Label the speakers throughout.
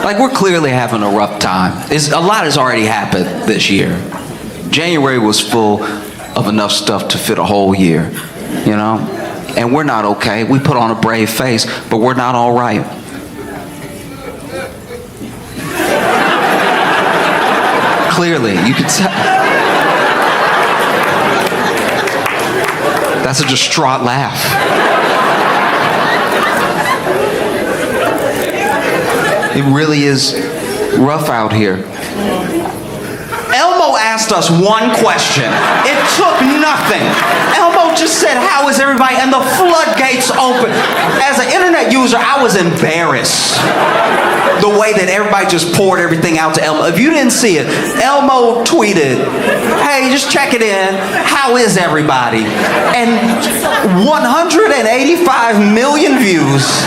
Speaker 1: Like, we're clearly having a rough time. A lot has already happened this year. January was full of enough stuff to fit a whole year, you know? And we're not okay. We put on a brave face, but we're not all right. Clearly, you can tell. That's a distraught laugh. It really is rough out here. Elmo asked us one question. It took nothing. Elmo just said, "How is everybody?" And the floodgates opened. As an internet user, I was embarrassed. The way that everybody just poured everything out to Elmo. If you didn't see it, Elmo tweeted, "Hey, just check it in. How is everybody?" And 185 million views.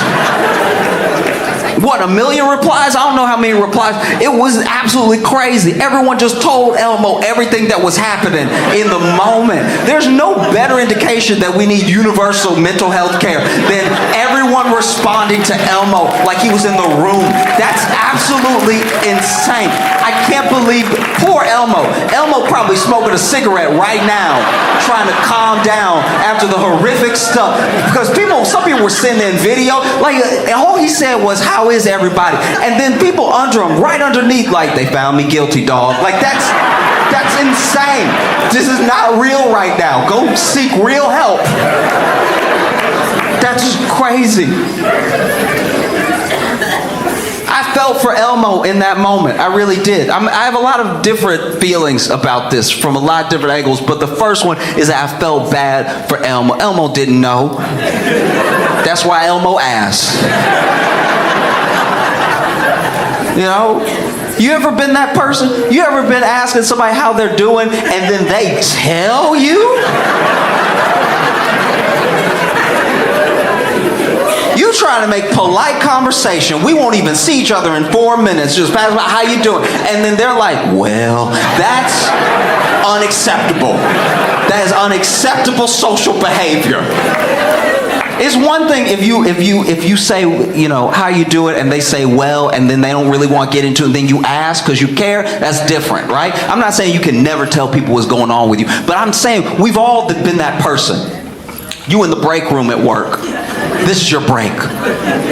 Speaker 1: What, 1 million replies? I don't know how many replies. It was absolutely crazy. Everyone just told Elmo everything that was happening in the moment. There's no better indication that we need universal mental health care than everyone responding to Elmo like he was in the room. That's absolutely insane. I can't believe, poor Elmo. Elmo probably smoking a cigarette right now, trying to calm down after the horrific stuff. Because some people were sending in video, like all he said was, "How is everybody?" And then people under him, right underneath, like, "They found me guilty, dog." Like, that's insane. This is not real right now. Go seek real help. That's just crazy. I felt for Elmo in that moment. I really did. I have a lot of different feelings about this from a lot of different angles, but the first one is that I felt bad for Elmo. Elmo didn't know. That's why Elmo asked. You know? You ever been that person? You ever been asking somebody how they're doing and then they tell you? You trying to make polite conversation. We won't even see each other in 4 minutes. Just pass by, "How you doing?" And then they're like, "Well, that's unacceptable. That is unacceptable social behavior." It's one thing if you say, you know, "How you doing?" and they say, "Well," and then they don't really want to get into it, and then you ask because you care. That's different, right? I'm not saying you can never tell people what's going on with you, but I'm saying we've all been that person. You in the break room at work. This is your break.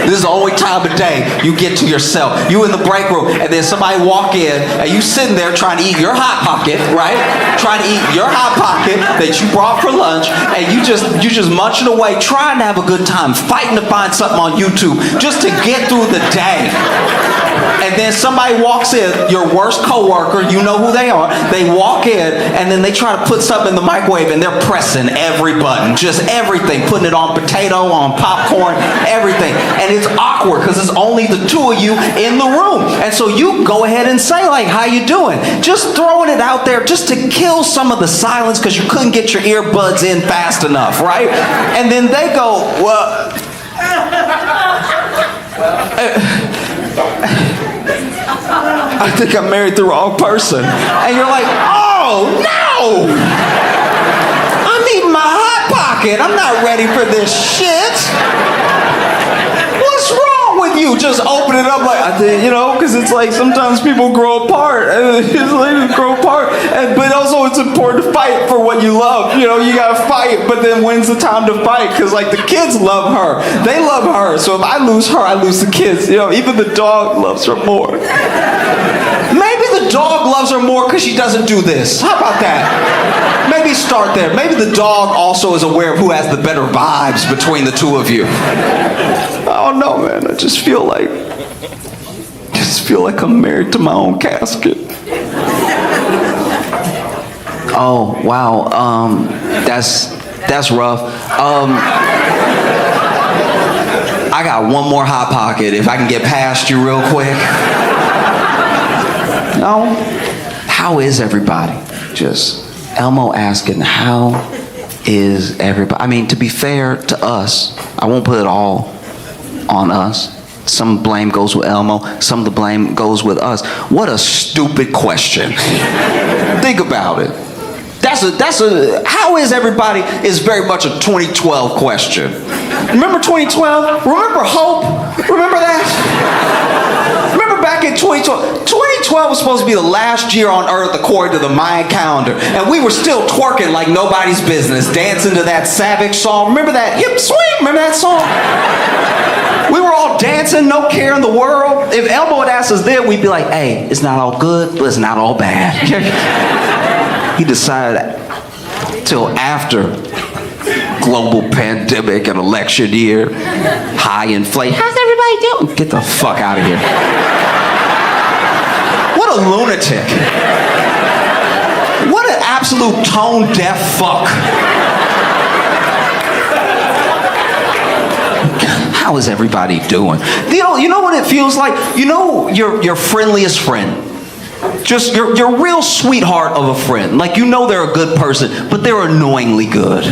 Speaker 1: This is the only time of day you get to yourself. You in the break room, and then somebody walk in, and you sitting there trying to eat your Hot Pocket, right? Trying to eat your Hot Pocket that you brought for lunch, and you just munching away, trying to have a good time, fighting to find something on YouTube just to get through the day. And then somebody walks in, your worst coworker, you know who they are. They walk in, and then they try to put something in the microwave, and they're pressing every button, just everything, putting it on potato, on popcorn, everything. And it's awkward because it's only the two of you in the room. And so you go ahead and say, like, "How you doing?" Just throwing it out there just to kill some of the silence because you couldn't get your earbuds in fast enough, right? And then they go, "Well, I think I married the wrong person." And you're like, "Oh, no! I'm eating my Hot Pocket. I'm not ready for this shit. What's wrong with you?" Just open it up like, I think, you know, because it's like sometimes people grow apart. But also it's important to fight for what you love. You know, you got to fight, but then when's the time to fight? Because, like, the kids love her. They love her. So if I lose her, I lose the kids. You know, even the dog loves her more. Maybe the dog loves her more because she doesn't do this. How about that? Maybe start there. Maybe the dog also is aware of who has the better vibes between the two of you. I don't know, man. I just feel like I'm married to my own casket. Oh, wow. That's rough. I got one more Hot Pocket if I can get past you real quick. No? How is everybody? Just Elmo asking, "How is everybody?" I mean, to be fair to us, I won't put it all on us. Some blame goes with Elmo, some of the blame goes with us. What a stupid question. Think about it. How is everybody is very much a 2012 question. Remember 2012? Remember hope? Remember that 2012. 2012 was supposed to be the last year on Earth according to the Mayan calendar. And we were still twerking like nobody's business, dancing to that Savage song. Remember that? Hip swing, remember that song? We were all dancing, no care in the world. If Elmo had asked us then, we'd be like, hey, it's not all good, but it's not all bad. He decided till after global pandemic and election year, high inflation. How's everybody doing? Get the fuck out of here. What a lunatic. What an absolute tone-deaf fuck. How is everybody doing? You know what it feels like? You know your friendliest friend. Just your real sweetheart of a friend. Like, you know they're a good person, but they're annoyingly good.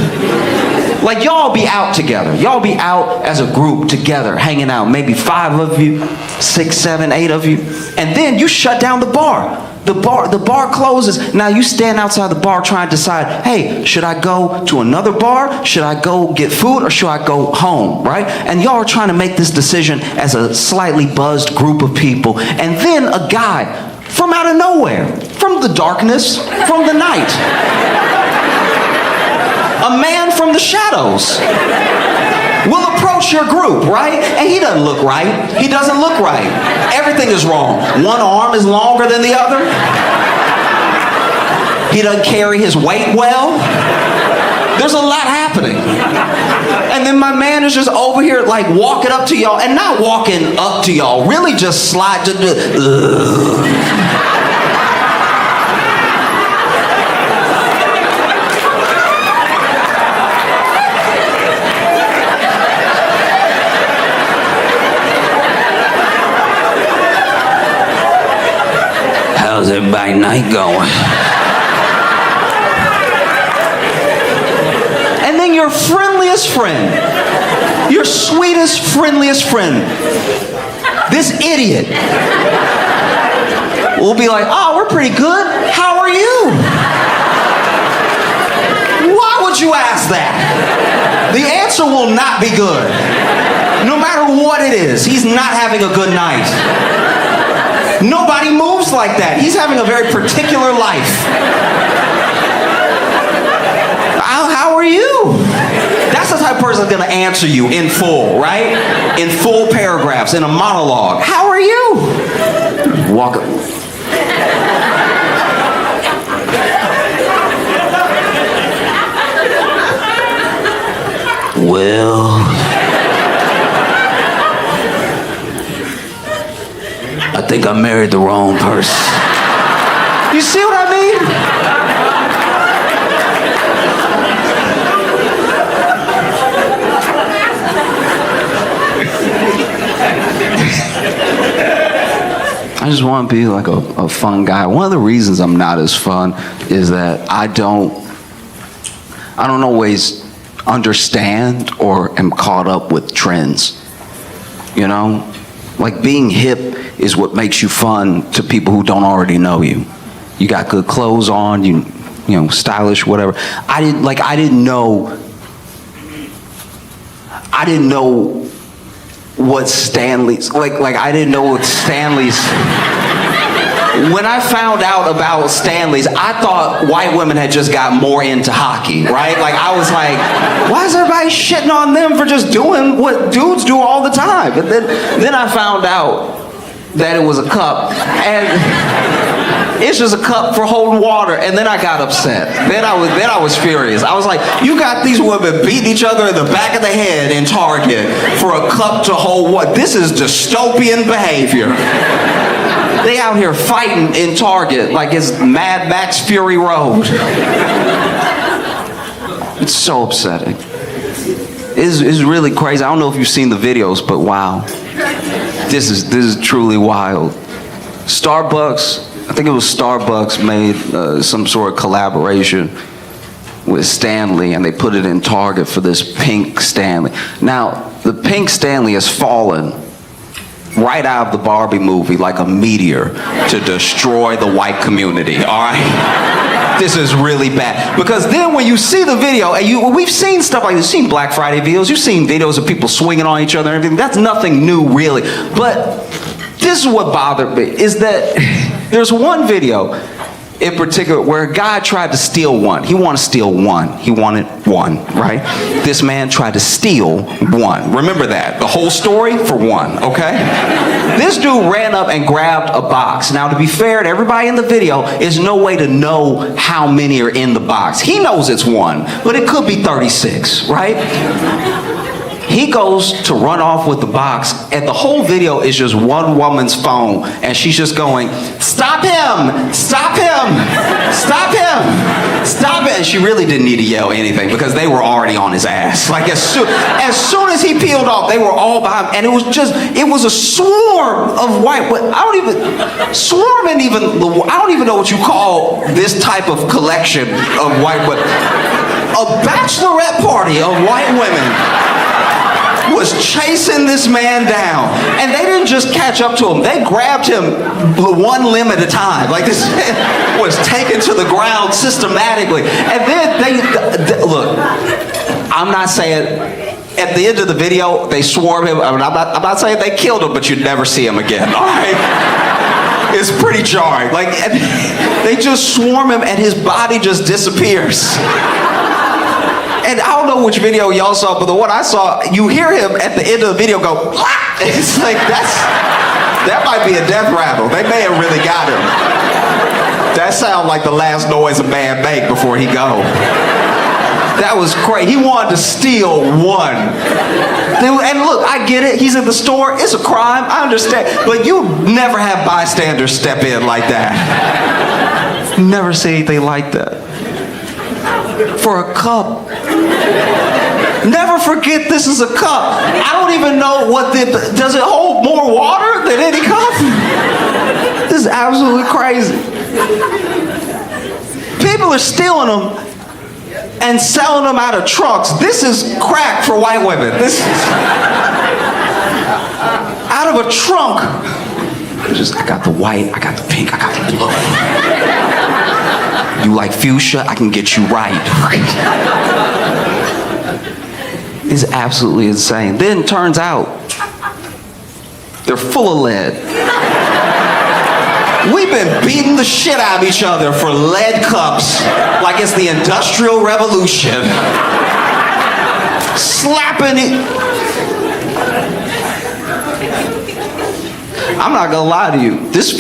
Speaker 1: Like, y'all be out together. Y'all be out as a group together, hanging out. Maybe 5 of you, 6, 7, 8 of you. And then you shut down the bar. The bar closes. Now you stand outside the bar trying to decide, hey, should I go to another bar? Should I go get food, or should I go home, right? And y'all are trying to make this decision as a slightly buzzed group of people. And then a guy from out of nowhere, from the darkness, from the night, a man from the shadows will approach your group, right? And he doesn't look right. He doesn't look right. Everything is wrong. One arm is longer than the other. He doesn't carry his weight well. There's a lot happening. And then my man is just over here like walking up to y'all, and not walking up to y'all, really just slide to the... How's everybody night going? And then your friendliest friend, your sweetest, friendliest friend, this idiot, will be like, oh, we're pretty good. How are you? Why would you ask that? The answer will not be good. No matter what it is, he's not having a good night. Nobody moves like that. He's having a very particular life. How are you? That's the type of person that's going to answer you in full, right? In full paragraphs, in a monologue. How are you? Walk up. Well, I think I married the wrong person. You see what I mean? I just want to be like a fun guy. One of the reasons I'm not as fun is that I don't always understand or am caught up with trends. You know? Like, being hip is what makes you fun to people who don't already know you. You got good clothes on, you know, stylish, whatever. I didn't know what Stanley's, I didn't know what Stanley's, when I found out about Stanley's, I thought white women had just got more into hockey, right? Like, I was like, why is everybody shitting on them for just doing what dudes do all the time? But then I found out that it was a cup, and it's just a cup for holding water, and then I got upset. Then I was furious. I was like, you got these women beating each other in the back of the head in Target for a cup to hold what? This is dystopian behavior. They out here fighting in Target like it's Mad Max Fury Road. It's so upsetting. It's really crazy. I don't know if you've seen the videos, but wow. This is truly wild. Starbucks, I think it was Starbucks, made some sort of collaboration with Stanley, and they put it in Target for this pink Stanley. Now, the pink Stanley has fallen right out of the Barbie movie like a meteor to destroy the white community, all right? This is really bad. Because then when you see the video, and we've seen stuff like this, you've seen Black Friday videos, you've seen videos of people swinging on each other and everything. That's nothing new, really. But this is what bothered me, is that there's one video in particular where a guy tried to steal one. He wanted to steal one. He wanted one, right? This man tried to steal one. Remember that. The whole story for one, okay? This dude ran up and grabbed a box. Now, to be fair to everybody in the video, there's no way to know how many are in the box. He knows it's one, but it could be 36, right? He goes to run off with the box, and the whole video is just one woman's phone, and she's just going, "Stop him! Stop him! Stop him! Stop it!" And she really didn't need to yell anything because they were already on his ass. Like as soon as he peeled off, they were all behind him, and it was a swarm of white. But I don't even know what you call this type of collection of white. But a bachelorette party of white women was chasing this man down, and they didn't just catch up to him, they grabbed him one limb at a time. Like, this man was taken to the ground systematically. And then they look, I'm not saying at the end of the video they swarm him. I'm not saying they killed him, but you'd never see him again, all right? It's pretty jarring. Like, they just swarm him and his body just disappears. And I don't know which video y'all saw, but the one I saw, you hear him at the end of the video go, "Ah!" It's like, that might be a death rattle. They may have really got him. That sounds like the last noise a man make before he go. That was crazy. He wanted to steal one. And look, I get it. He's in the store. It's a crime. I understand. But you never have bystanders step in like that. Never see anything like that. For a cup. Never forget this is a cup. I don't even know does it hold more water than any cup? This is absolutely crazy. People are stealing them and selling them out of trunks. This is crack for white women. This is out of a trunk. I got the white, I got the pink, I got the blue. You like fuchsia? I can get you right. It's absolutely insane. Then turns out they're full of lead. We've been beating the shit out of each other for lead cups like it's the Industrial Revolution. Slapping it. I'm not gonna lie to you. This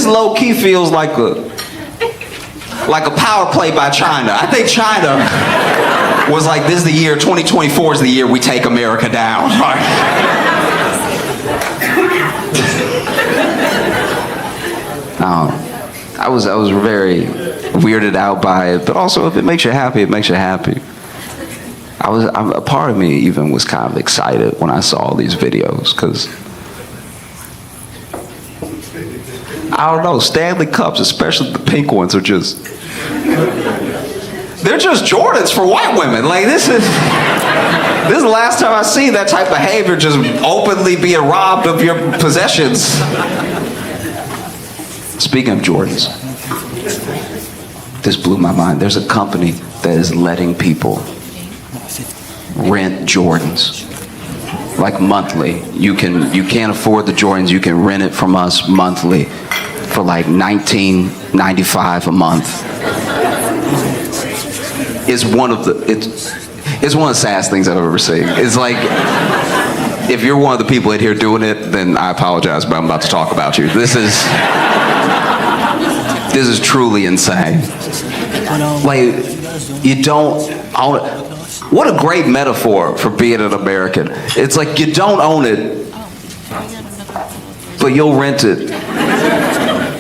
Speaker 1: low-key feels like a power play by China. I think China was like, this is the year, 2024 is the year we take America down. I was very weirded out by it, but also if it makes you happy, it makes you happy. A part of me even was kind of excited when I saw all these videos, because I don't know, Stanley Cups, especially the pink ones, they're just Jordans for white women. Like, this is the last time I see that type of behavior, just openly being robbed of your possessions. Speaking of Jordans, this blew my mind. There's a company that is letting people rent Jordans, like monthly. You can't afford the Jordans, you can rent it from us monthly for like $19.95 a month. It's one of the saddest things I've ever seen. It's like, if you're one of the people in here doing it, then I apologize, but I'm about to talk about you. This is truly insane. Like, you don't own it. What a great metaphor for being an American. It's like you don't own it, but you'll rent it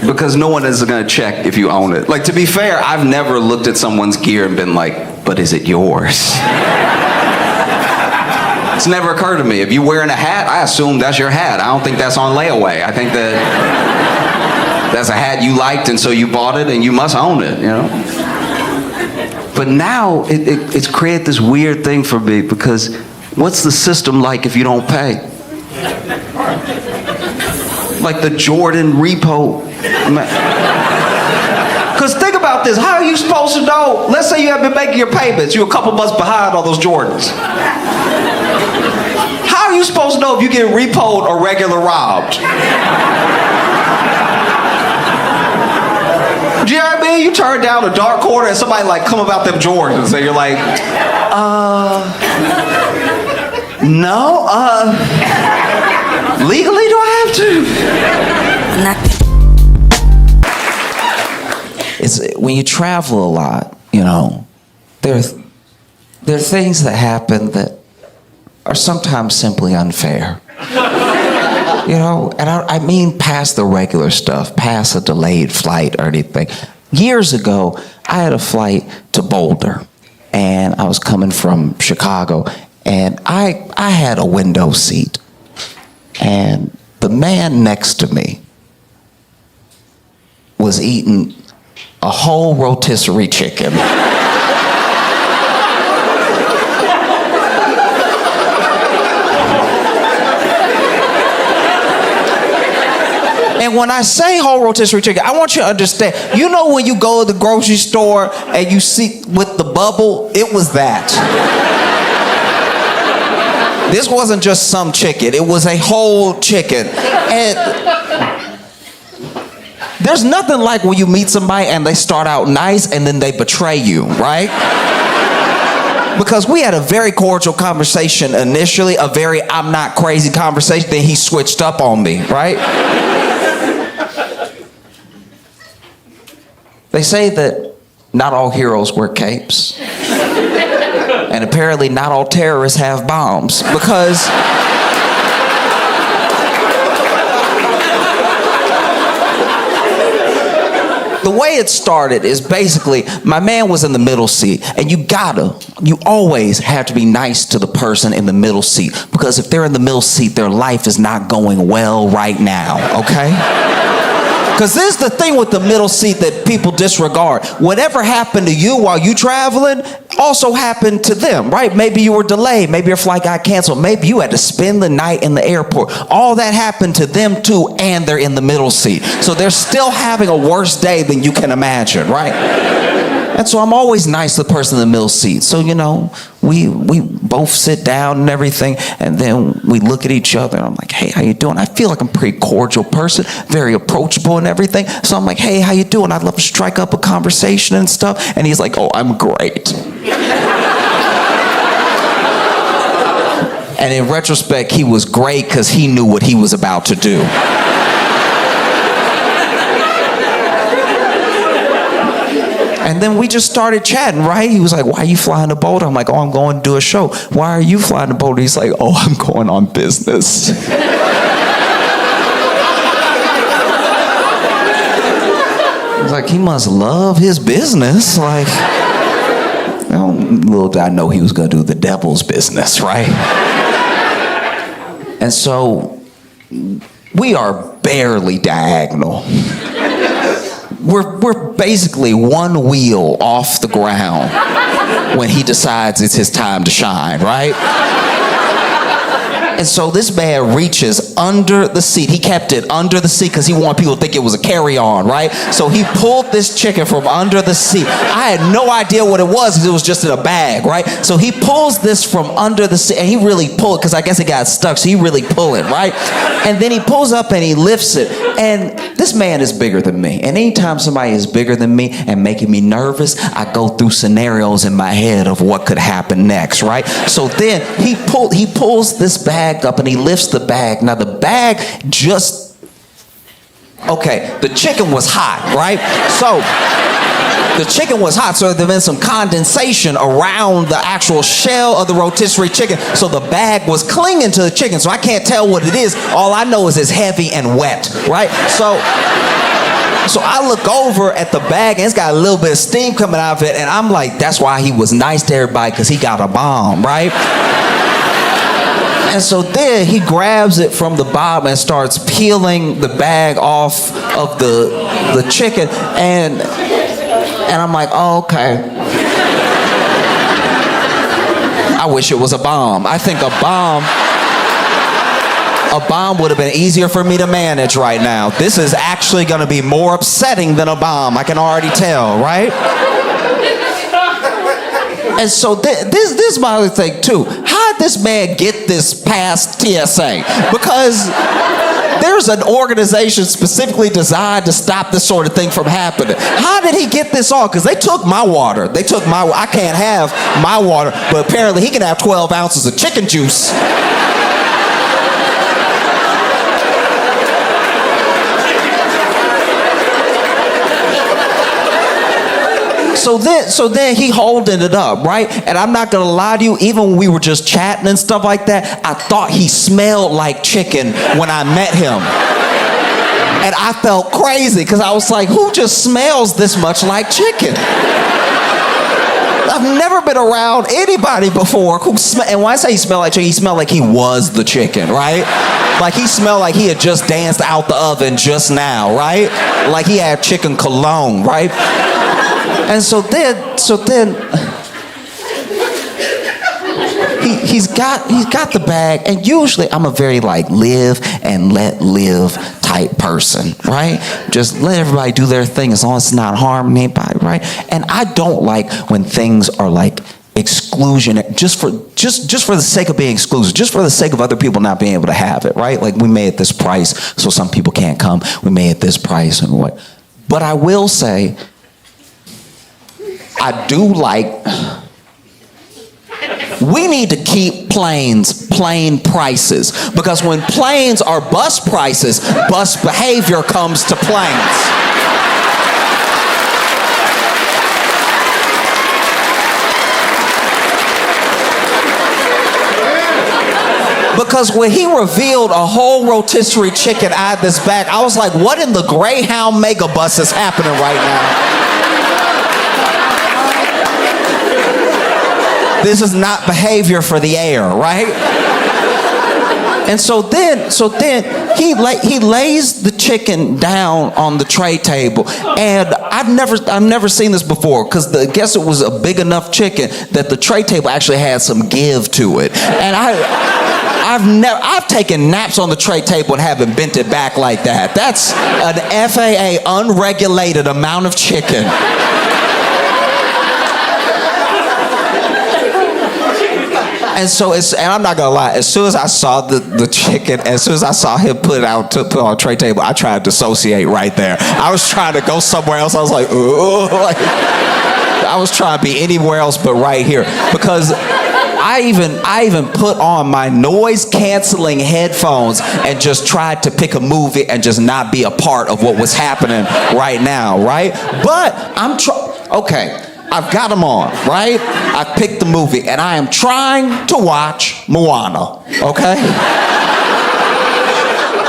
Speaker 1: because no one is going to check if you own it. Like, to be fair, I've never looked at someone's gear and been like, but is it yours? It's never occurred to me. If you're wearing a hat, I assume that's your hat. I don't think that's on layaway. I think that's a hat you liked, and so you bought it, and you must own it, you know? But now, it's created this weird thing for me, because what's the system like if you don't pay? Like the Jordan repo. Because think about this, how are you supposed to know? Let's say you have been making your payments, you're a couple months behind on those Jordans. How are you you supposed to know if you get repoed or regular robbed? Do you know what I mean? You turn down a dark corner and somebody like come about them Jordans and you're like, no, legally do I have to? It's when you travel a lot, you know, there are things that happen that are sometimes simply unfair. You know, and I mean past the regular stuff, past a delayed flight or anything. Years ago, I had a flight to Boulder, and I was coming from Chicago, and I had a window seat, and the man next to me was eating a whole rotisserie chicken. And when I say whole rotisserie chicken, I want you to understand, you know when you go to the grocery store and you see with the bubble, it was that. This wasn't just some chicken, it was a whole chicken. And there's nothing like when you meet somebody and they start out nice and then they betray you, right? Because we had a very cordial conversation initially, a very I'm not crazy conversation, then he switched up on me, right? They say that not all heroes wear capes. And apparently not all terrorists have bombs. Because the way it started is basically my man was in the middle seat, and you always have to be nice to the person in the middle seat, because if they're in the middle seat, their life is not going well right now, okay? Because this is the thing with the middle seat that people disregard. Whatever happened to you while you traveling also happened to them, right? Maybe you were delayed. Maybe your flight got canceled. Maybe you had to spend the night in the airport. All that happened to them too, and they're in the middle seat. So they're still having a worse day than you can imagine, right? And so I'm always nice to the person in the middle seat. So, you know, we both sit down and everything, and then we look at each other, and I'm like, hey, how you doing? I feel like I'm a pretty cordial person, very approachable and everything. So I'm like, hey, how you doing? I'd love to strike up a conversation and stuff. And he's like, oh, I'm great. And in retrospect, he was great because he knew what he was about to do. And then we just started chatting, right? He was like, why are you flying to Boulder? I'm like, oh, I'm going to do a show. Why are you flying to Boulder? He's like, oh, I'm going on business. I was like, he must love his business. Like, well, little did I know he was going to do the devil's business, right? And so we are barely diagonal. We're basically one wheel off the ground when he decides it's his time to shine, right? And so this man reaches under the seat. He kept it under the seat because he wanted people to think it was a carry-on, right? So he pulled this chicken from under the seat. I had no idea what it was because it was just in a bag, right? So he pulls this from under the seat, and he really pulled it because I guess it got stuck, so he really pulled it, right? And then he pulls up and he lifts it. And this man is bigger than me. And anytime somebody is bigger than me and making me nervous, I go through scenarios in my head of what could happen next, right? So then he pulls this bag up and he lifts the bag. Now the bag the chicken was hot, right? So the chicken was hot, so there'd been some condensation around the actual shell of the rotisserie chicken, so the bag was clinging to the chicken, so I can't tell what it is. All I know is it's heavy and wet, right? So I look over at the bag, and it's got a little bit of steam coming out of it, and I'm like, that's why he was nice to everybody, because he got a bomb, right? And so then he grabs it from the bottom and starts peeling the bag off of the chicken, and I'm like, oh, okay. I wish it was a bomb. I think a bomb would have been easier for me to manage right now. This is actually going to be more upsetting than a bomb. I can already tell, right? And so this is my other thing too. How
Speaker 2: how did this man get this past TSA? Because there's an organization specifically designed to stop this sort of thing from happening. How did he get this on? Because they took my water. I can't have my water, but apparently he can have 12 ounces of chicken juice. So then he holding it up, right? And I'm not gonna lie to you, even when we were just chatting and stuff like that, I thought he smelled like chicken when I met him. And I felt crazy because I was like, who just smells this much like chicken? I've never been around anybody before who and when I say he smelled like chicken, he smelled like he was the chicken, right? Like he smelled like he had just danced out the oven just now, right? Like he had chicken cologne, right? And so then he's got the bag, and usually I'm a very like live and let live type person, right? Just let everybody do their thing as long as it's not harming anybody, right? And I don't like when things are like exclusion just for the sake of being exclusive, just for the sake of other people not being able to have it, right? Like we made this price so some people can't come. We made this price and what. But I will say, I do like, we need to keep planes plane prices, because when planes are bus prices, bus behavior comes to planes. Because when he revealed a whole rotisserie chicken out of this bag, I was like, what in the Greyhound megabus is happening right now? This is not behavior for the air, right? And so then he lays the chicken down on the tray table, and I've never seen this before, because I guess it was a big enough chicken that the tray table actually had some give to it. And I've taken naps on the tray table and haven't bent it back like that. That's an FAA unregulated amount of chicken. And I'm not gonna lie, as soon as I saw the chicken, as soon as I saw him put it on a tray table, I tried to dissociate right there. I was trying to go somewhere else. I was like, ooh, I was trying to be anywhere else but right here, because I even put on my noise canceling headphones and just tried to pick a movie and just not be a part of what was happening right now, right? But okay. I've got them on, right? I picked the movie, and I am trying to watch Moana, okay?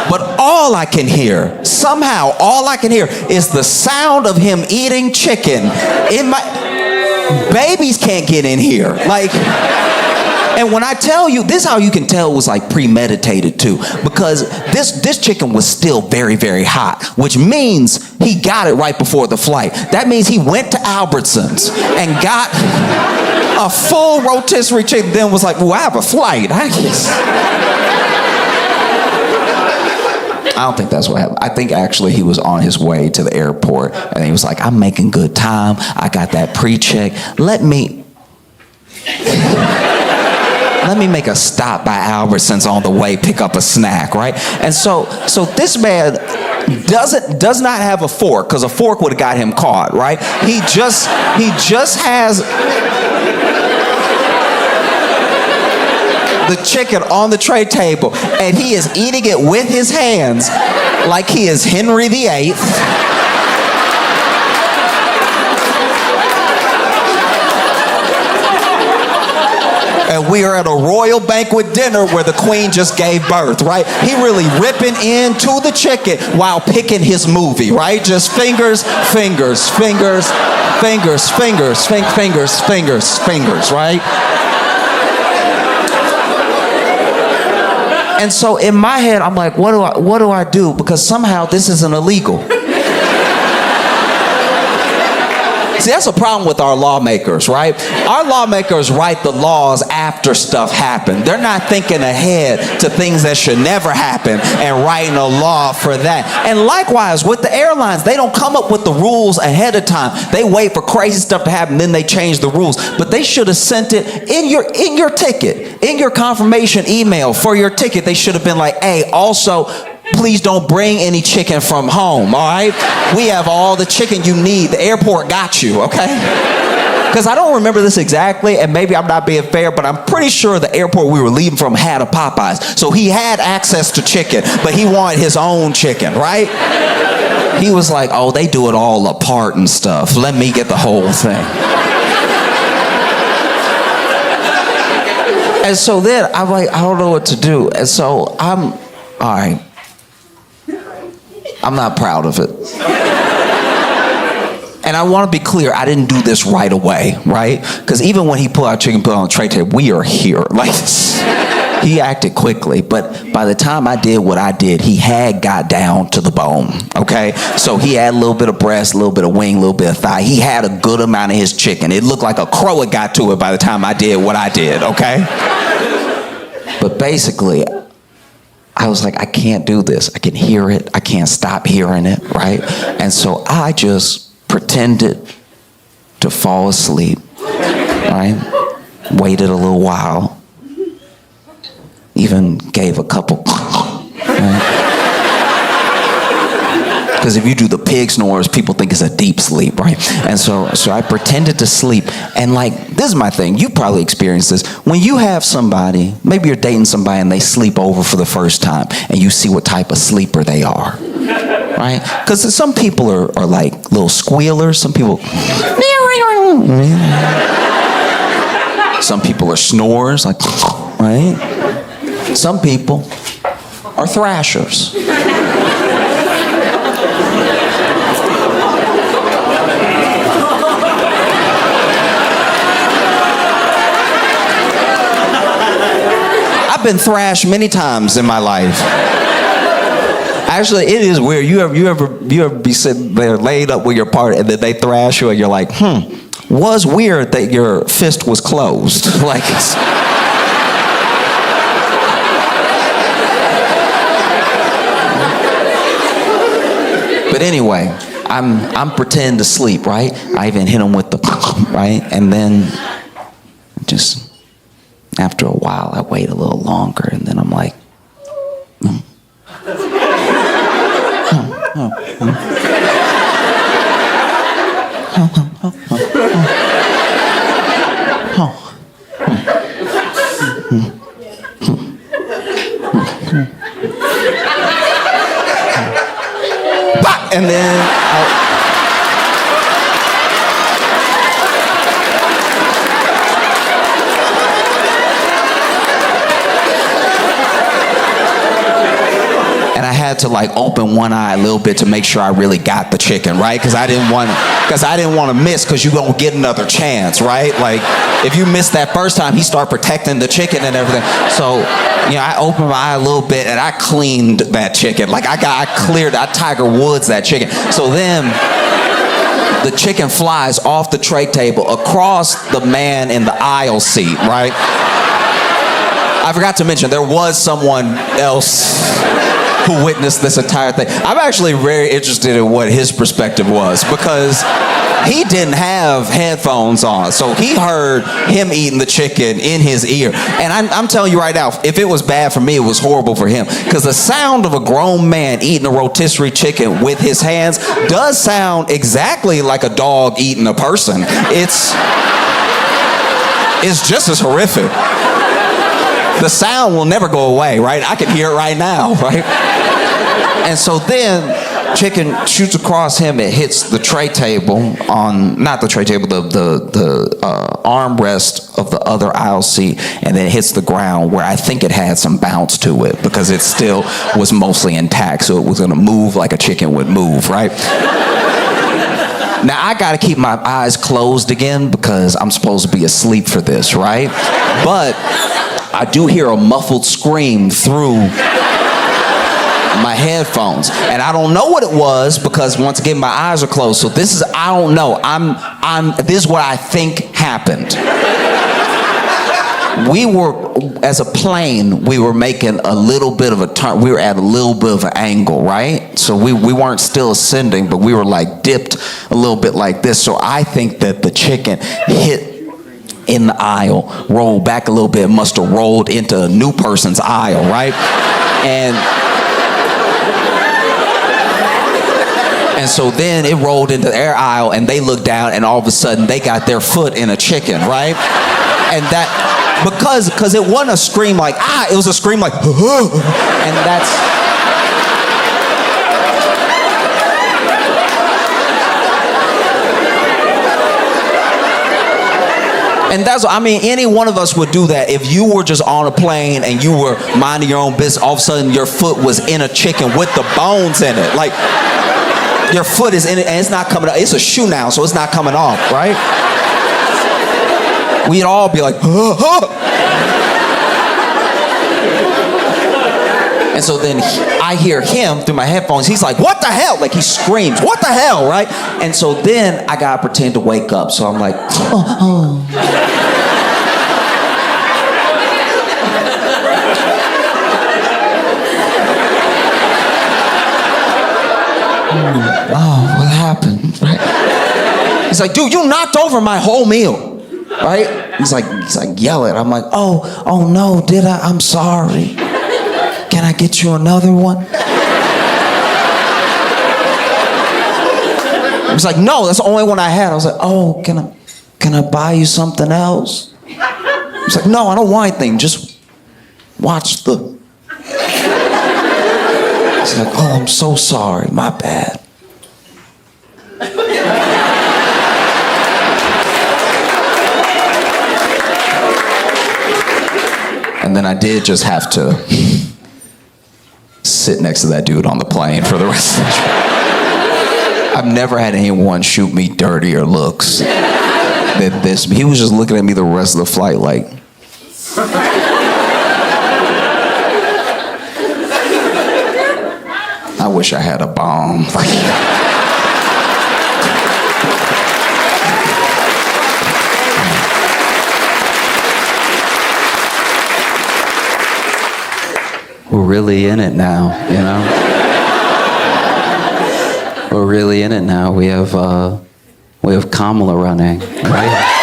Speaker 2: But all I can hear is the sound of him eating chicken. Babies can't get in here. Like, and when I tell you, this is how you can tell it was like premeditated too, because this chicken was still very, very hot, which means he got it right before the flight. That means he went to Albertsons and got a full rotisserie chicken, then was like, well, I have a flight. I don't think that's what happened. I think actually he was on his way to the airport, and he was like, I'm making good time. I got that pre-check. Let me make a stop by Albertsons on the way, pick up a snack, right? And so this man does not have a fork, because a fork would have got him caught, right? He just has the chicken on the tray table, and he is eating it with his hands like he is Henry VIII. And we are at a royal banquet dinner where the queen just gave birth, right? He really ripping into the chicken while picking his movie, right? Just fingers, fingers, fingers, fingers, fingers, fingers, fingers, fingers, right? And so in my head, I'm like, what do I do? Because somehow this isn't illegal. See, that's a problem with our lawmakers, right? Our lawmakers write the laws after stuff happened. They're not thinking ahead to things that should never happen and writing a law for that. And likewise, with the airlines, they don't come up with the rules ahead of time. They wait for crazy stuff to happen, then they change the rules. But they should have sent it in your ticket, in your confirmation email for your ticket. They should have been like, hey, also, please don't bring any chicken from home, all right? We have all the chicken you need. The airport got you, okay? Because I don't remember this exactly, and maybe I'm not being fair, but I'm pretty sure the airport we were leaving from had a Popeyes. So he had access to chicken, but he wanted his own chicken, right? He was like, oh, they do it all apart and stuff. Let me get the whole thing. And so then I'm like, I don't know what to do. And so all right. I'm not proud of it. And I want to be clear, I didn't do this right away, right? Because even when he put out chicken, put it on the tray table, we are here. Like, he acted quickly, but by the time I did what I did, he had got down to the bone, okay? So he had a little bit of breast, a little bit of wing, a little bit of thigh. He had a good amount of his chicken. It looked like a crow had got to it by the time I did what I did, okay? But basically, I was like, I can't do this. I can hear it. I can't stop hearing it, right? And so I just pretended to fall asleep, right? Waited a little while. Even gave a couple, right? Because if you do the pig snores, people think it's a deep sleep, right? And so I pretended to sleep. And like, this is my thing. You probably experienced this. When you have somebody, maybe you're dating somebody and they sleep over for the first time and you see what type of sleeper they are, right? Because some people are like little squealers. Some people, some people are snorers, like, right? Some people are thrashers. I've been thrashed many times in my life. Actually, it is weird. You ever be sitting there laid up with your partner and then they thrash you and you're like, was weird that your fist was closed. Like, but anyway, I'm pretending to sleep, right? I even hit him with the right, and then just after a while, I wait a little longer, and then I'm like, and then I had to like open one eye a little bit to make sure I really got the chicken, right? Because I didn't want to miss, because you're gonna get another chance, right? Like, if you miss that first time, he start protecting the chicken and everything. So, you know, I opened my eye a little bit and I cleaned that chicken. Like, I Tiger Woods that chicken. So then the chicken flies off the tray table across the man in the aisle seat, right? I forgot to mention, there was someone else who witnessed this entire thing. I'm actually very interested in what his perspective was, because he didn't have headphones on, so he heard him eating the chicken in his ear. And I'm telling you right now, if it was bad for me, it was horrible for him, because the sound of a grown man eating a rotisserie chicken with his hands does sound exactly like a dog eating a person. It's just as horrific. The sound will never go away, right? I can hear it right now, right? And so then chicken shoots across him. It hits the tray table not the tray table, the armrest of the other aisle seat, and then it hits the ground, where I think it had some bounce to it because it still was mostly intact, so it was going to move like a chicken would move, right? Now, I got to keep my eyes closed again because I'm supposed to be asleep for this, right? But I do hear a muffled scream through my headphones, and I don't know what it was because once again my eyes are closed. So this is, I don't know. This is what I think happened. We were, as a plane, we were making a little bit of a turn. We were at a little bit of an angle, right? So we weren't still ascending, but we were like dipped a little bit like this. So I think that the chicken hit in the aisle, rolled back a little bit, must have rolled into a new person's aisle, right? And so then it rolled into their aisle, and they looked down, and all of a sudden they got their foot in a chicken, right? And that, because it wasn't a scream like, ah, it was a scream like, and that's... And that's, I mean, any one of us would do that. If you were just on a plane and you were minding your own business, all of a sudden your foot was in a chicken with the bones in it. Like, your foot is in it and it's not coming off. It's a shoe now, so it's not coming off, right? We'd all be like, And so then I hear him through my headphones. He's like, what the hell? Like, he screams, what the hell, right? And so then I gotta pretend to wake up. So I'm like, oh. Oh, what happened? Right? He's like, dude, you knocked over my whole meal, right? He's like yelling. I'm like, oh no, did I? I'm sorry. Can I get you another one? He's like, no, that's the only one I had. I was like, oh, can I buy you something else? He's like, no, I don't want anything. Just watch the... He's like, oh, I'm so sorry. My bad. And then I did just have to sit next to that dude on the plane for the rest of the trip. I've never had anyone shoot me dirtier looks than this. He was just looking at me the rest of the flight like... I wish I had a bomb.
Speaker 1: We're really in it now, you know? We're really in it now. We have Kamala running, right?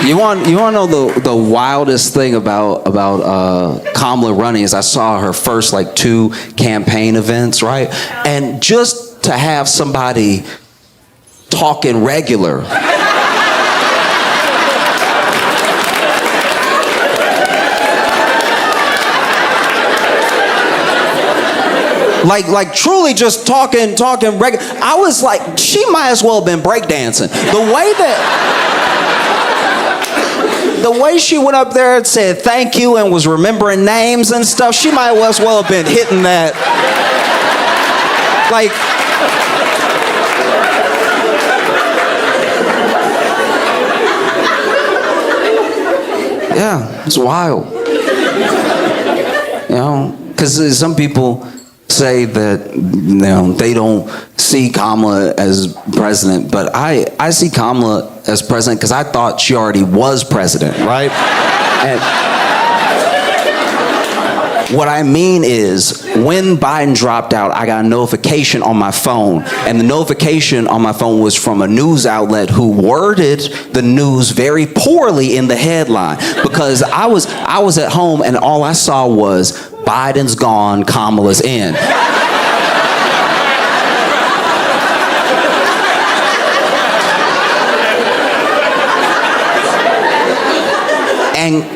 Speaker 1: You want to know the wildest thing about Kamala running is I saw her first like 2 campaign events, right? And just to have somebody talking regular. Like truly just talking regular. I was like, she might as well have been breakdancing. The way she went up there and said thank you and was remembering names and stuff, she might as well have been hitting that. Like, yeah, it's wild. You know, because some people say that, you know, they don't see Kamala as president, but I see Kamala as president because I thought she already was president, right? And what I mean is, when Biden dropped out, I got a notification on my phone, and the notification on my phone was from a news outlet who worded the news very poorly in the headline, because I was at home and all I saw was Biden's gone, Kamala's in.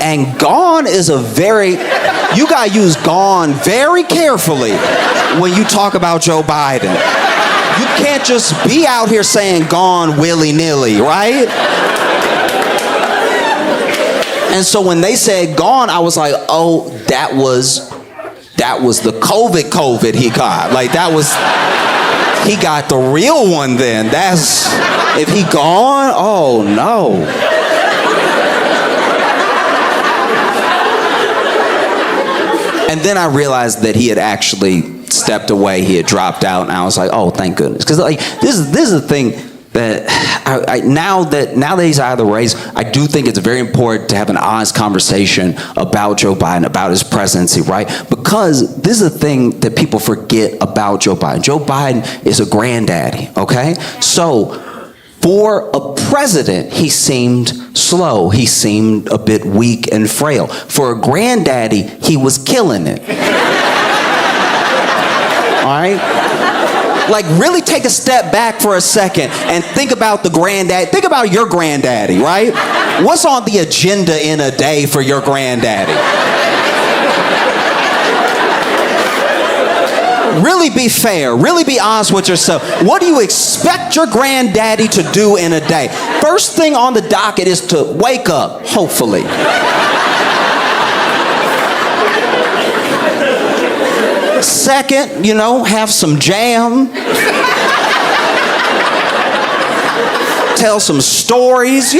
Speaker 1: And gone is a very, you gotta use gone very carefully when you talk about Joe Biden. You can't just be out here saying gone willy-nilly, right? And so when they said gone, I was like, oh, that was the COVID he got. Like, that was He got the real one then. That's, if he gone, oh no. And then I realized that he had actually stepped away. He had dropped out, and I was like, "Oh, thank goodness!" Because like this is the thing that now that he's out of the race, I do think it's very important to have an honest conversation about Joe Biden, about his presidency, right? Because this is the thing that people forget about Joe Biden. Joe Biden is a granddaddy, okay? So for a president, he seemed slow. He seemed a bit weak and frail. For a granddaddy, he was killing it. All right? Like, really take a step back for a second and think about the granddad. Think about your granddaddy, right? What's on the agenda in a day for your granddaddy? Really be fair. Really be honest with yourself. What do you expect your granddaddy to do in a day? First thing on the docket is to wake up, hopefully. Second, have some jam. Tell some stories.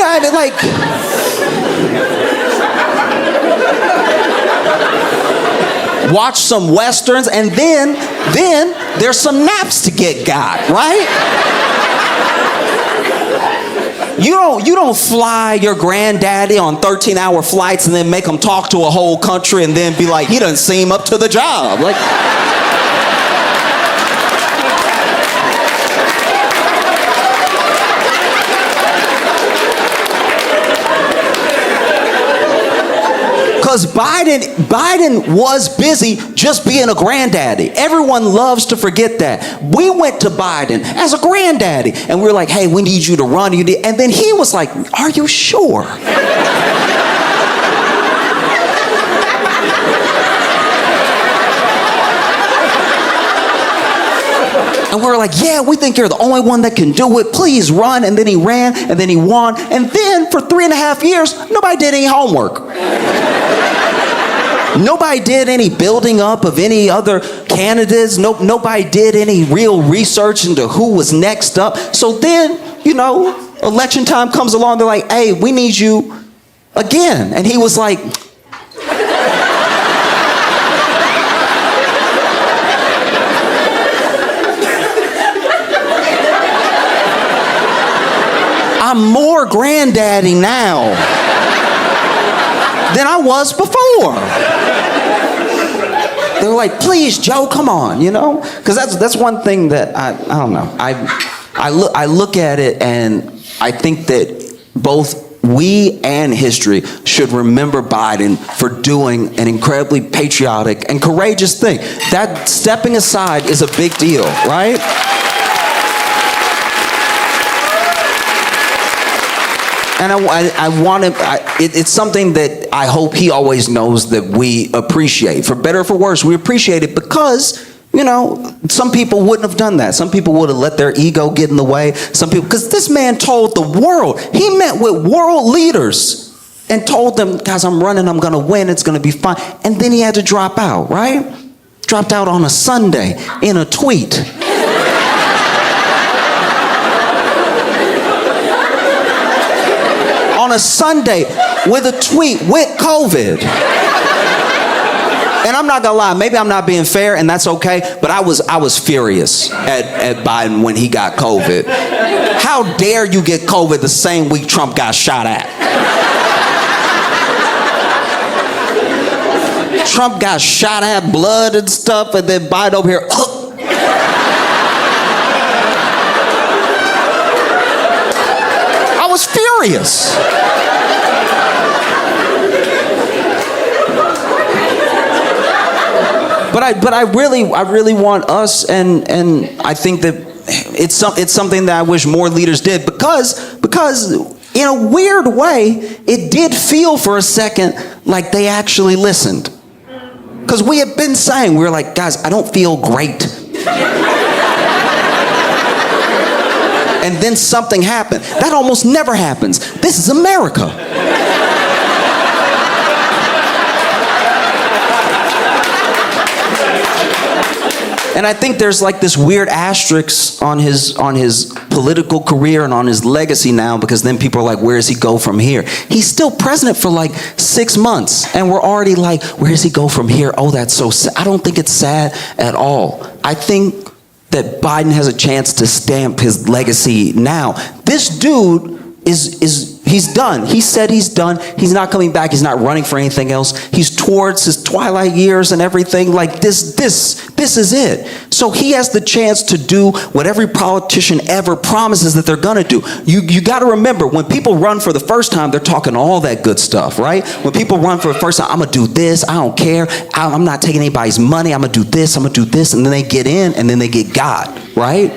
Speaker 1: Watch some westerns, and then there's some naps to get got, right? You don't fly your granddaddy on 13-hour flights and then make him talk to a whole country and then be like, he doesn't seem up to the job. Like, because Biden was busy just being a granddaddy. Everyone loves to forget that. We went to Biden as a granddaddy, and we were like, hey, we need you to run. And then he was like, are you sure? And we were like, yeah, we think you're the only one that can do it. Please run. And then he ran, and then he won. And then for 3.5 years, nobody did any homework. Nobody did any building up of any other candidates. Nobody did any real research into who was next up. So then, election time comes along. They're like, hey, we need you again. And he was like, I'm more granddaddy now than I was before. They were like, please, Joe, come on, Because that's one thing that I don't know. I look at it and I think that both we and history should remember Biden for doing an incredibly patriotic and courageous thing. That stepping aside is a big deal, right? And it's something that I hope he always knows that we appreciate. For better or for worse, we appreciate it because, some people wouldn't have done that. Some people would have let their ego get in the way. Because this man told the world, he met with world leaders and told them, guys, I'm running, I'm going to win, it's going to be fine. And then he had to drop out, right? Dropped out on a Sunday in a tweet. On a Sunday with a tweet with COVID. And I'm not gonna lie, maybe I'm not being fair, and that's okay, but I was furious at Biden when he got COVID. How dare you get COVID the same week Trump got shot at? Trump got shot at, blood and stuff, and then Biden over here, I was furious. But I really want us, and I think that it's something that I wish more leaders did, because in a weird way, it did feel for a second like they actually listened. Because we had been saying, we were like, guys, I don't feel great. And then something happened. That almost never happens. This is America. And I think there's like this weird asterisk on his political career and on his legacy now, because then people are like, where does he go from here? He's still president for like 6 months, and we're already like, where does he go from here? Oh, that's so sad. I don't think it's sad at all. I think that Biden has a chance to stamp his legacy now. This dude he's done. He said he's done. He's not coming back. He's not running for anything else. He's towards his twilight years and everything. Like this is it. So he has the chance to do what every politician ever promises that they're gonna do. You gotta remember, when people run for the first time, they're talking all that good stuff, right? When people run for the first time, I'm gonna do this, I don't care, I'm not taking anybody's money, I'm gonna do this, and then they get in, and then they get got, right?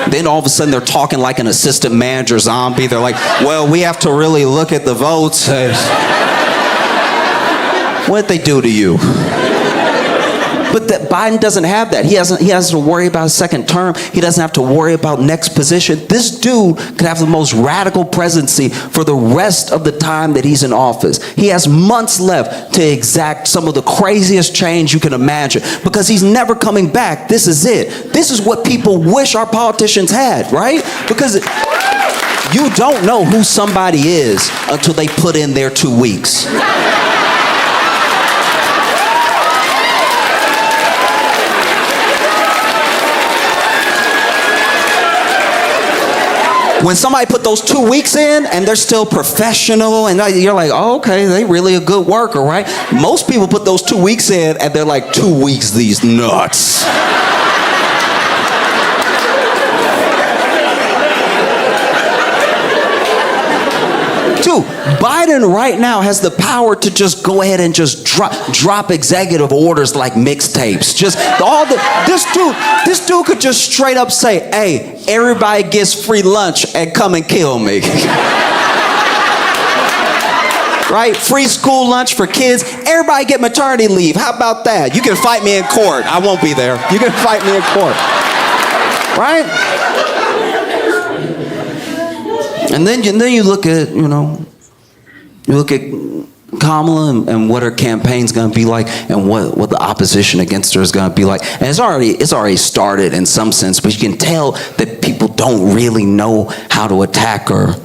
Speaker 1: Then all of a sudden they're talking like an assistant manager zombie. They're like, well, we have to really look at the votes. What'd they do to you? But that Biden doesn't have that. He has to worry about a second term. He doesn't have to worry about next position. This dude could have the most radical presidency for the rest of the time that he's in office. He has months left to exact some of the craziest change you can imagine, because he's never coming back. This is it. This is what people wish our politicians had, right? Because you don't know who somebody is until they put in their 2 weeks. When somebody put those 2 weeks in and they're still professional, and you're like, oh, okay, they really a good worker, right? Most people put those 2 weeks in and they're like, 2 weeks, these nuts. Dude, Biden right now has the power to just go ahead and just drop executive orders like mixtapes. This dude could just straight up say, hey, everybody gets free lunch and come and kill me. Right? Free school lunch for kids. Everybody get maternity leave. How about that? You can fight me in court. I won't be there. You can fight me in court. Right? And then you look at, you look at Kamala and what her campaign's going to be like, and what the opposition against her is going to be like. And it's already started in some sense, but you can tell that people don't really know how to attack her.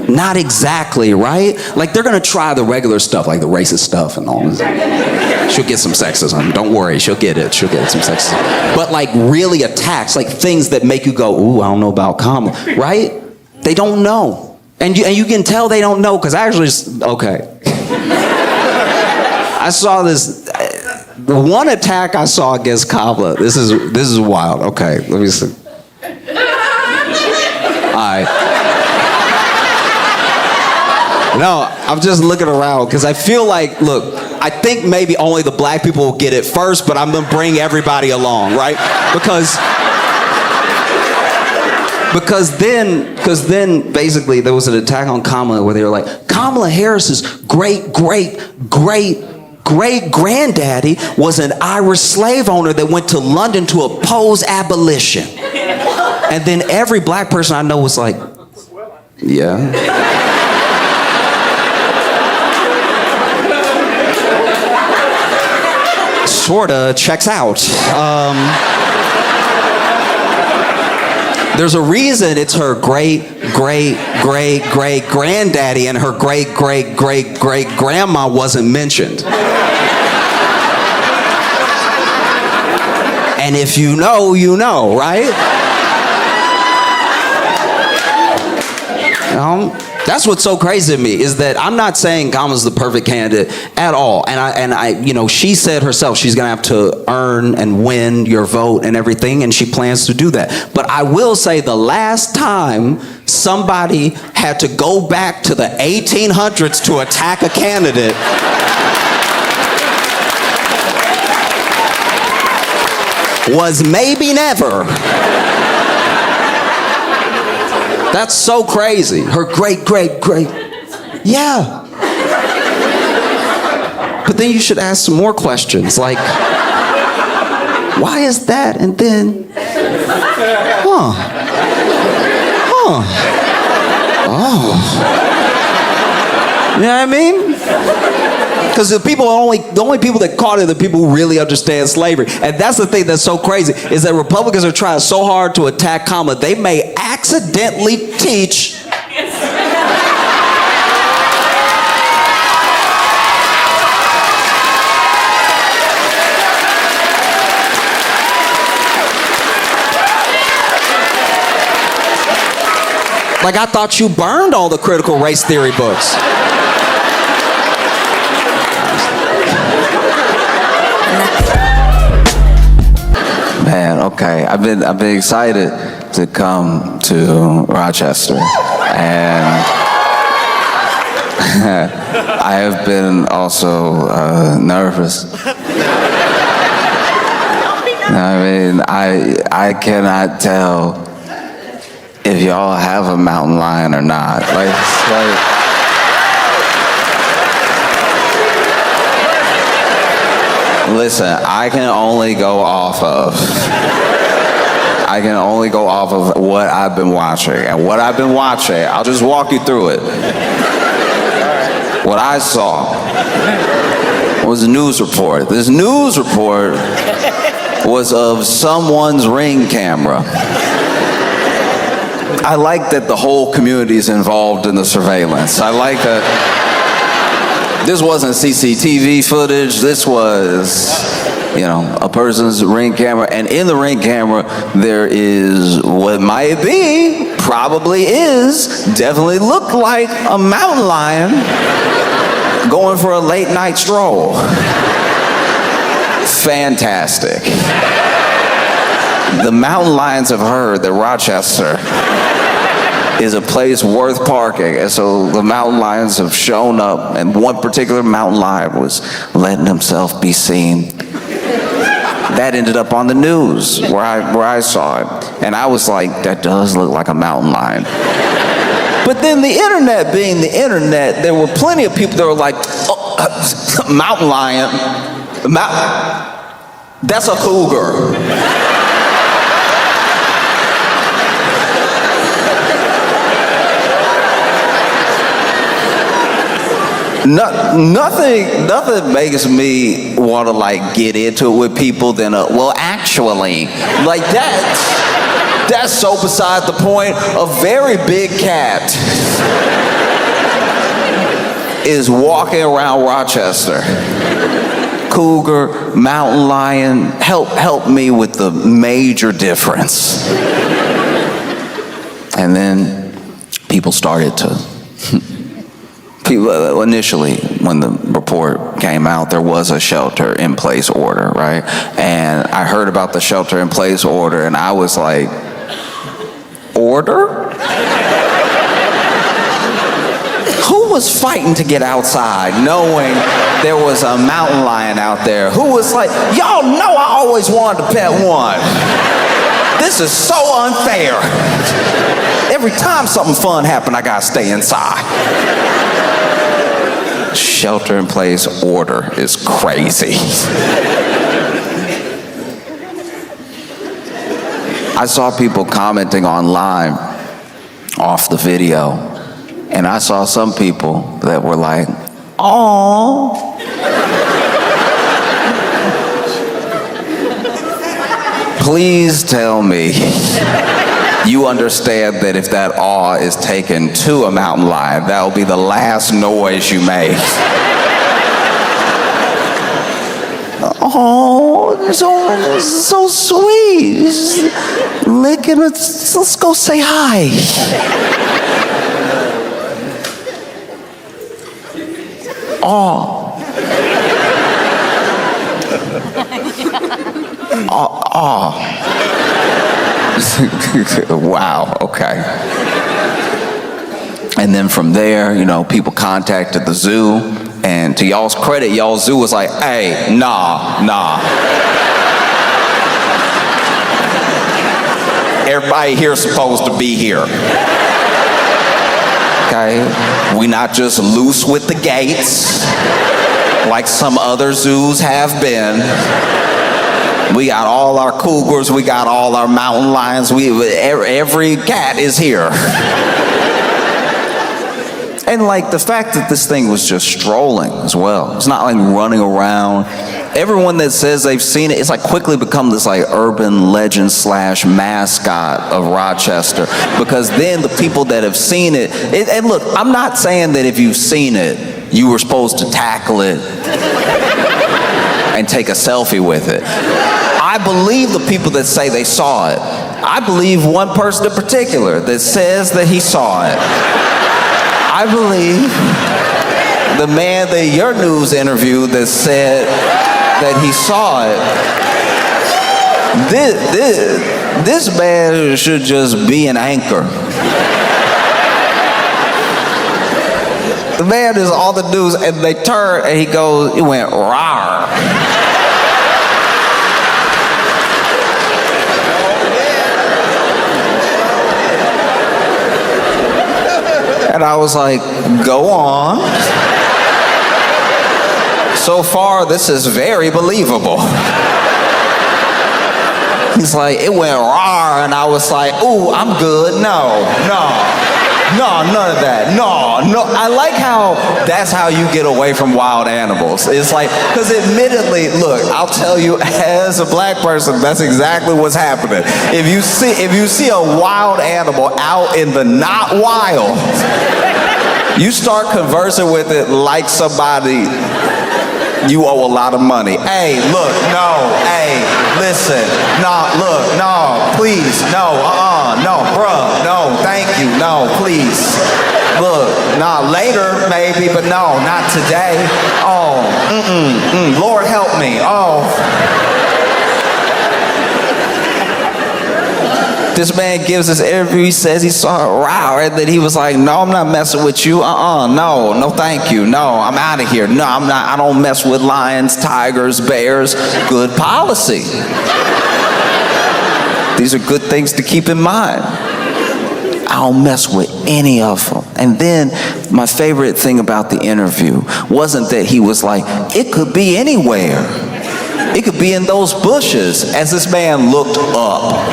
Speaker 1: Not exactly, right? Like, they're going to try the regular stuff, like the racist stuff and all this. She'll get some sexism. Don't worry, she'll get some sexism. But like really attacks, like things that make you go, ooh, I don't know about Kamala, right? They don't know. And you can tell they don't know, because okay. I saw this, the one attack I saw against Kamala, this is wild. Okay, let me see. All right. No, I'm just looking around, because I feel like, look, I think maybe only the black people will get it first, but I'm gonna bring everybody along, right? Because then basically there was an attack on Kamala where they were like, Kamala Harris's great granddaddy was an Irish slave owner that went to London to oppose abolition. And then every black person I know was like, yeah. Sorta checks out. There's a reason it's her great granddaddy and her great grandma wasn't mentioned. And if you know, you know, right? That's what's so crazy to me, is that I'm not saying Kamala's the perfect candidate at all. And I, she said herself she's gonna have to earn and win your vote and everything, and she plans to do that. But I will say, the last time somebody had to go back to the 1800s to attack a candidate was maybe never. That's so crazy. Her great. Yeah. But then you should ask some more questions, like, why is that? And then, oh. You know what I mean?
Speaker 2: Because the only people that caught it are the people who really understand slavery. And that's the thing that's so crazy, is that Republicans are trying so hard to attack comma, they may accidentally teach like, I thought you burned all the critical race theory books.
Speaker 3: Man, okay. I've been excited to come to Rochester, and I have been also nervous. I mean, I cannot tell if y'all have a mountain lion or not. Listen, I can only go off of what I've been watching. And what I've been watching, I'll just walk you through it. What I saw was a news report. This news report was of someone's Ring camera. I like that the whole community is involved in the surveillance. I like that this wasn't CCTV footage. This was, a person's Ring camera. And in the Ring camera, there is what might be, probably is, definitely looked like a mountain lion going for a late night stroll. Fantastic. The mountain lions have heard that Rochester is a place worth parking, and so the mountain lions have shown up, and one particular mountain lion was letting himself be seen. That ended up on the news where I saw it, and I was like, that does look like a mountain lion. But then the internet being the internet, there were plenty of people that were like, mountain lion, that's a cougar. Nothing makes me want to get into it with people than well, actually, that's so beside the point. A very big cat is walking around Rochester. Cougar, mountain lion, help me with the major difference. And then people started to. Initially, when the report came out, there was a shelter-in-place order, right? And I heard about the shelter-in-place order, and I was like, order? Who was fighting to get outside, knowing there was a mountain lion out there? Who was like, y'all know I always wanted to pet one. This is so unfair. Every time something fun happened, I gotta stay inside. Shelter-in-place order is crazy. I saw people commenting online off the video, and I saw some people that were like, "Aww." Please tell me you understand that if that awe is taken to a mountain lion, that will be the last noise you make. Oh, this is so sweet. Just licking it. Let's go say hi. Aw. Wow, okay. And then from there, people contacted the zoo, and to y'all's credit, y'all's zoo was like, hey, nah. Everybody here's supposed to be here. Okay? We not just loose with the gates like some other zoos have been. We got all our cougars, we got all our mountain lions, every cat is here. And like the fact that this thing was just strolling as well. It's not like running around. Everyone that says they've seen it, it's like quickly become this like urban legend / mascot of Rochester. Because then the people that have seen it, and look, I'm not saying that if you've seen it, you were supposed to tackle it and take a selfie with it. I believe the people that say they saw it. I believe one person in particular that says that he saw it. I believe the man that your news interviewed that said that he saw it. This man should just be an anchor. The man is on the news, and they turn, and he went, rawr. And I was like, go on. So far, this is very believable. He's like, it went rawr, and I was like, ooh, I'm good. No, none of that. No. I like how that's how you get away from wild animals. It's like, because admittedly, look, I'll tell you, as a black person, that's exactly what's happening. If you see a wild animal out in the not wild, you start conversing with it like somebody you owe a lot of money. Hey, look, no, hey, listen, no, look, no, please, no, no, bruh, no, thank you, no, please. Look, nah, later maybe, but no, not today. Oh, Lord help me, oh. This man gives this interview, he says he saw a row, and then he was like, no, I'm not messing with you, no, thank you, no, I'm out of here, no, I don't mess with lions, tigers, bears, good policy. These are good things to keep in mind. I don't mess with any of them. And then my favorite thing about the interview wasn't that he was like, it could be anywhere. It could be in those bushes, as this man looked up.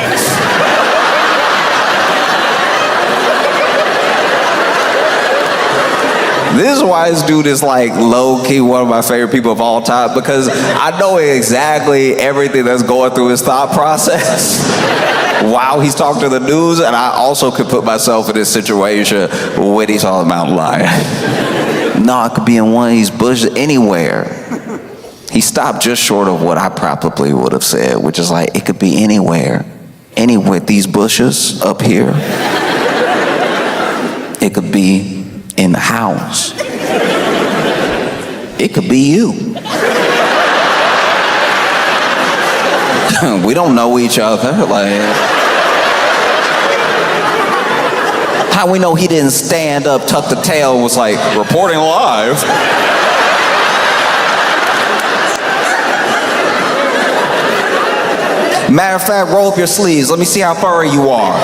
Speaker 3: This is why this dude is like low-key one of my favorite people of all time, because I know exactly everything that's going through his thought process while he's talking to the news, and I also could put myself in this situation when he saw the mountain lion. No, it could be in one of these bushes, anywhere. He stopped just short of what I probably would have said, which is like, it could be anywhere. Anywhere, these bushes up here. It could be in the house. It could be you. We don't know each other. Like, how we know he didn't stand up, tuck the tail, and was like, reporting live? Matter of fact, roll up your sleeves. Let me see how furry you are.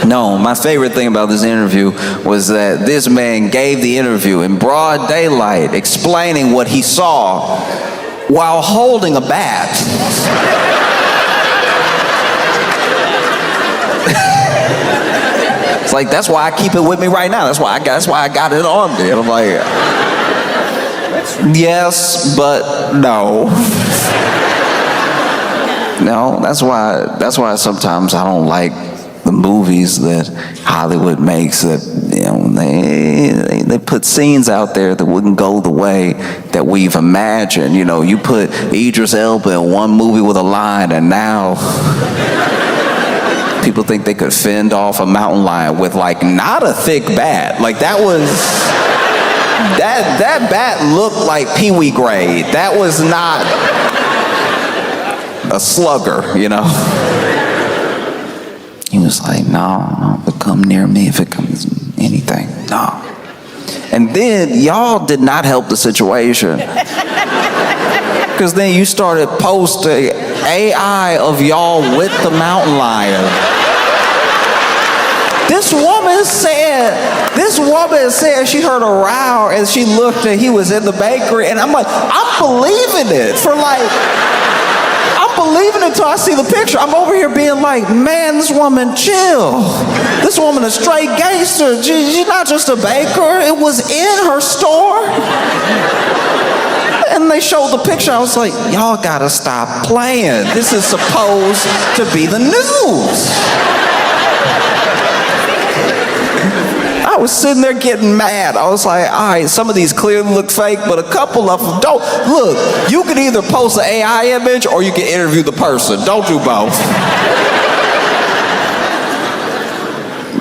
Speaker 3: No, my favorite thing about this interview was that this man gave the interview in broad daylight, explaining what he saw while holding a bat. It's like, that's why I keep it with me right now. That's why I got it on me. And I'm like, yes, but no. No, that's why sometimes I don't like the movies that Hollywood makes, that, you know, they put scenes out there that wouldn't go the way that we've imagined. You know, you put Idris Elba in one movie with a line, and now people think they could fend off a mountain lion with like not a thick bat. Like that bat looked like Pee-wee grade. That was not a slugger, you know. He was like, no, but come near me if it comes anything. No. And then y'all did not help the situation. Because then you started posting AI of y'all with the mountain lion. This woman said she heard a row and she looked and he was in the bakery, and I'm like, I'm believing it for like, I'm
Speaker 2: not believing it until I see the picture. I'm over here being like, man, this woman chill. This woman a straight gangster. She's not just a baker. It was in her store. And they showed the picture. I was like, y'all gotta stop playing. This is supposed to be the news. I was sitting there getting mad. I was like, all right, some of these clearly look fake, but a couple of them don't. Look, you can either post an AI image or you can interview the person. Don't do both.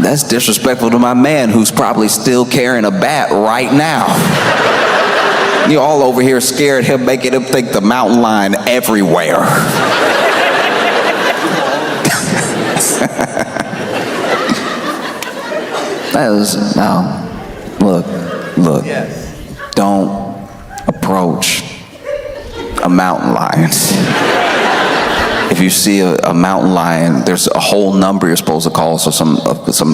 Speaker 3: That's disrespectful to my man who's probably still carrying a bat right now. You're all over here scared him, making him think the mountain lion everywhere. That is, no. Look. Don't approach a mountain lion. If you see a mountain lion, there's a whole number you're supposed to call, so some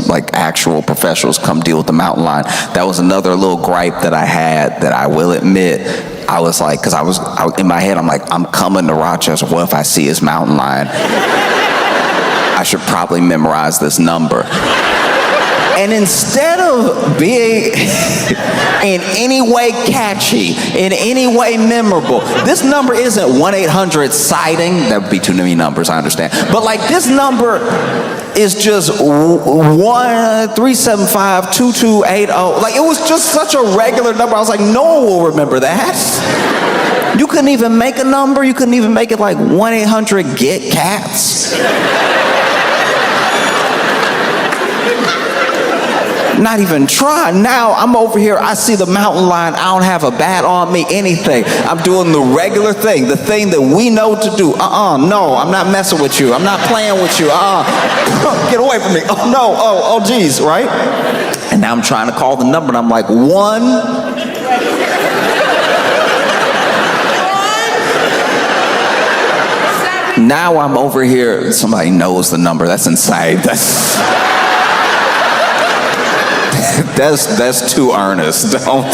Speaker 3: like actual professionals come deal with the mountain lion. That was another little gripe that I had that I will admit. I was like, because I was in my head, I'm like, I'm coming to Rochester. What if I see his mountain lion? I should probably memorize this number. And instead of being in any way catchy, in any way memorable, this number isn't 1-800-sighting. That would be too many numbers, I understand. But like this number is just 1-375-2280. Like it was just such a regular number. I was like, no one will remember that. You couldn't even make a number. You couldn't even make it like 1-800-GET-CATS. Not even try. Now I'm over here, I see the mountain lion, I don't have a bat on me, anything. I'm doing the regular thing, the thing that we know to do. No, I'm not messing with you. I'm not playing with you. Get away from me. Oh no, oh geez, right? And now I'm trying to call the number and I'm like, 1. Now I'm over here, somebody knows the number. That's insane. That's too earnest. Don't.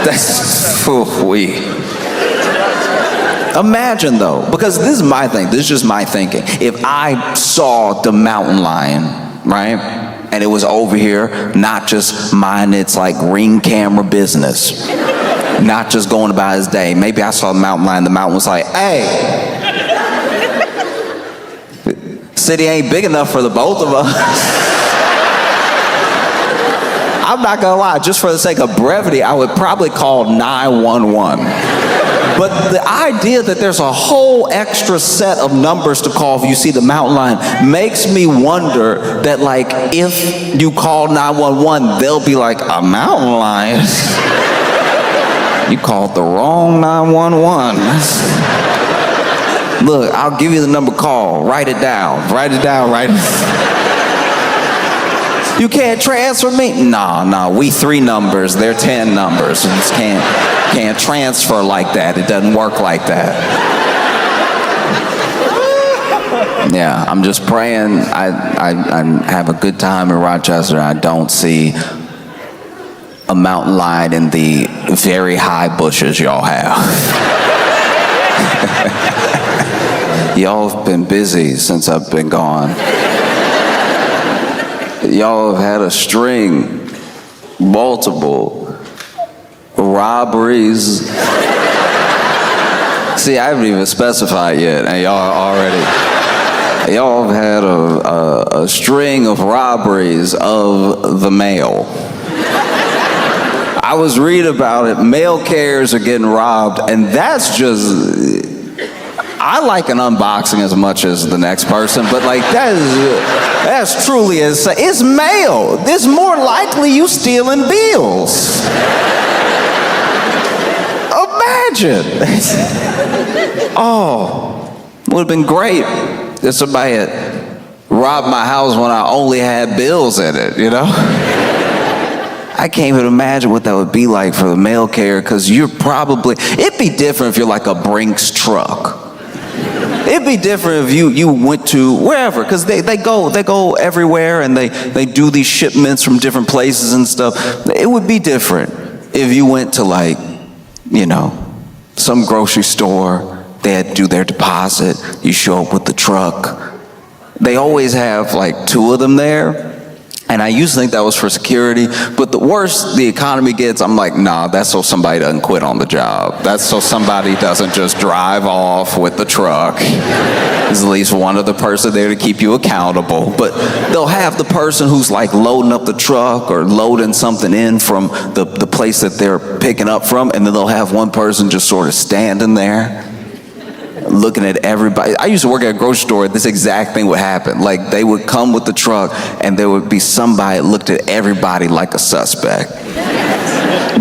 Speaker 3: That's we. Imagine though, because this is my thing. This is just my thinking. If I saw the mountain lion, right, and it was over here, not just minding its like ring camera business, not just going about his day. Maybe I saw the mountain lion. The mountain was like, "Hey, city ain't big enough for the both of us." I'm not gonna lie, just for the sake of brevity, I would probably call 911. But the idea that there's a whole extra set of numbers to call if you see the mountain lion makes me wonder that like if you call 911, they'll be like, a mountain lion? You called the wrong 911. Look, I'll give you the number, call, write it down. You can't transfer me? No, we 3 numbers, they're 10 numbers. You just can't transfer like that. It doesn't work like that. Yeah, I'm just praying I have a good time in Rochester. I don't see a mountain lion in the very high bushes y'all have. Y'all have been busy since I've been gone. Y'all have had a string, multiple robberies. See, I haven't even specified yet, and y'all have had a string of robberies of the mail. I was reading about it, mail carriers are getting robbed, and that's just, I like an unboxing as much as the next person, but like that's truly insane. It's mail. It's more likely you stealing bills. Imagine. Oh, would have been great if somebody had robbed my house when I only had bills in it, you know? I can't even imagine what that would be like for the mail carrier, because it'd be different if you're like a Brinks truck. It'd be different if you went to wherever, because they go everywhere and they do these shipments from different places and stuff. It would be different if you went to like, you know, some grocery store. They had to do their deposit. You show up with the truck. They always have like 2 of them there. And I used to think that was for security, but the worse the economy gets, I'm like, nah, that's so somebody doesn't quit on the job. That's so somebody doesn't just drive off with the truck. There's at least one other person there to keep you accountable. But they'll have the person who's like loading up the truck or loading something in from the place that they're picking up from, and then they'll have one person just sort of standing there, looking at everybody. I used to work at a grocery store. This exact thing would happen. Like, they would come with the truck, and there would be somebody that looked at everybody like a suspect.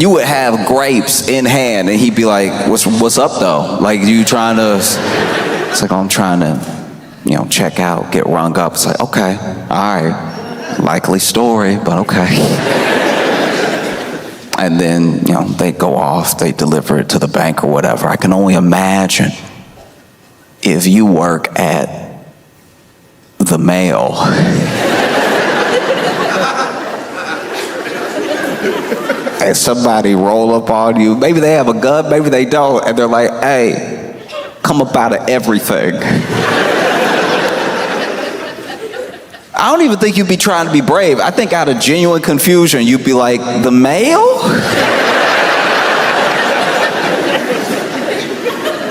Speaker 3: You would have grapes in hand, and he'd be like, what's up, though? Like, you trying to... It's like, oh, I'm trying to, check out, get rung up. It's like, okay, all right. Likely story, but okay. And then, they go off, they deliver it to the bank or whatever. I can only imagine if you work at the mail. And somebody roll up on you, maybe they have a gun, maybe they don't, and they're like, hey, come up out of everything. I don't even think you'd be trying to be brave. I think out of genuine confusion, you'd be like, the mail?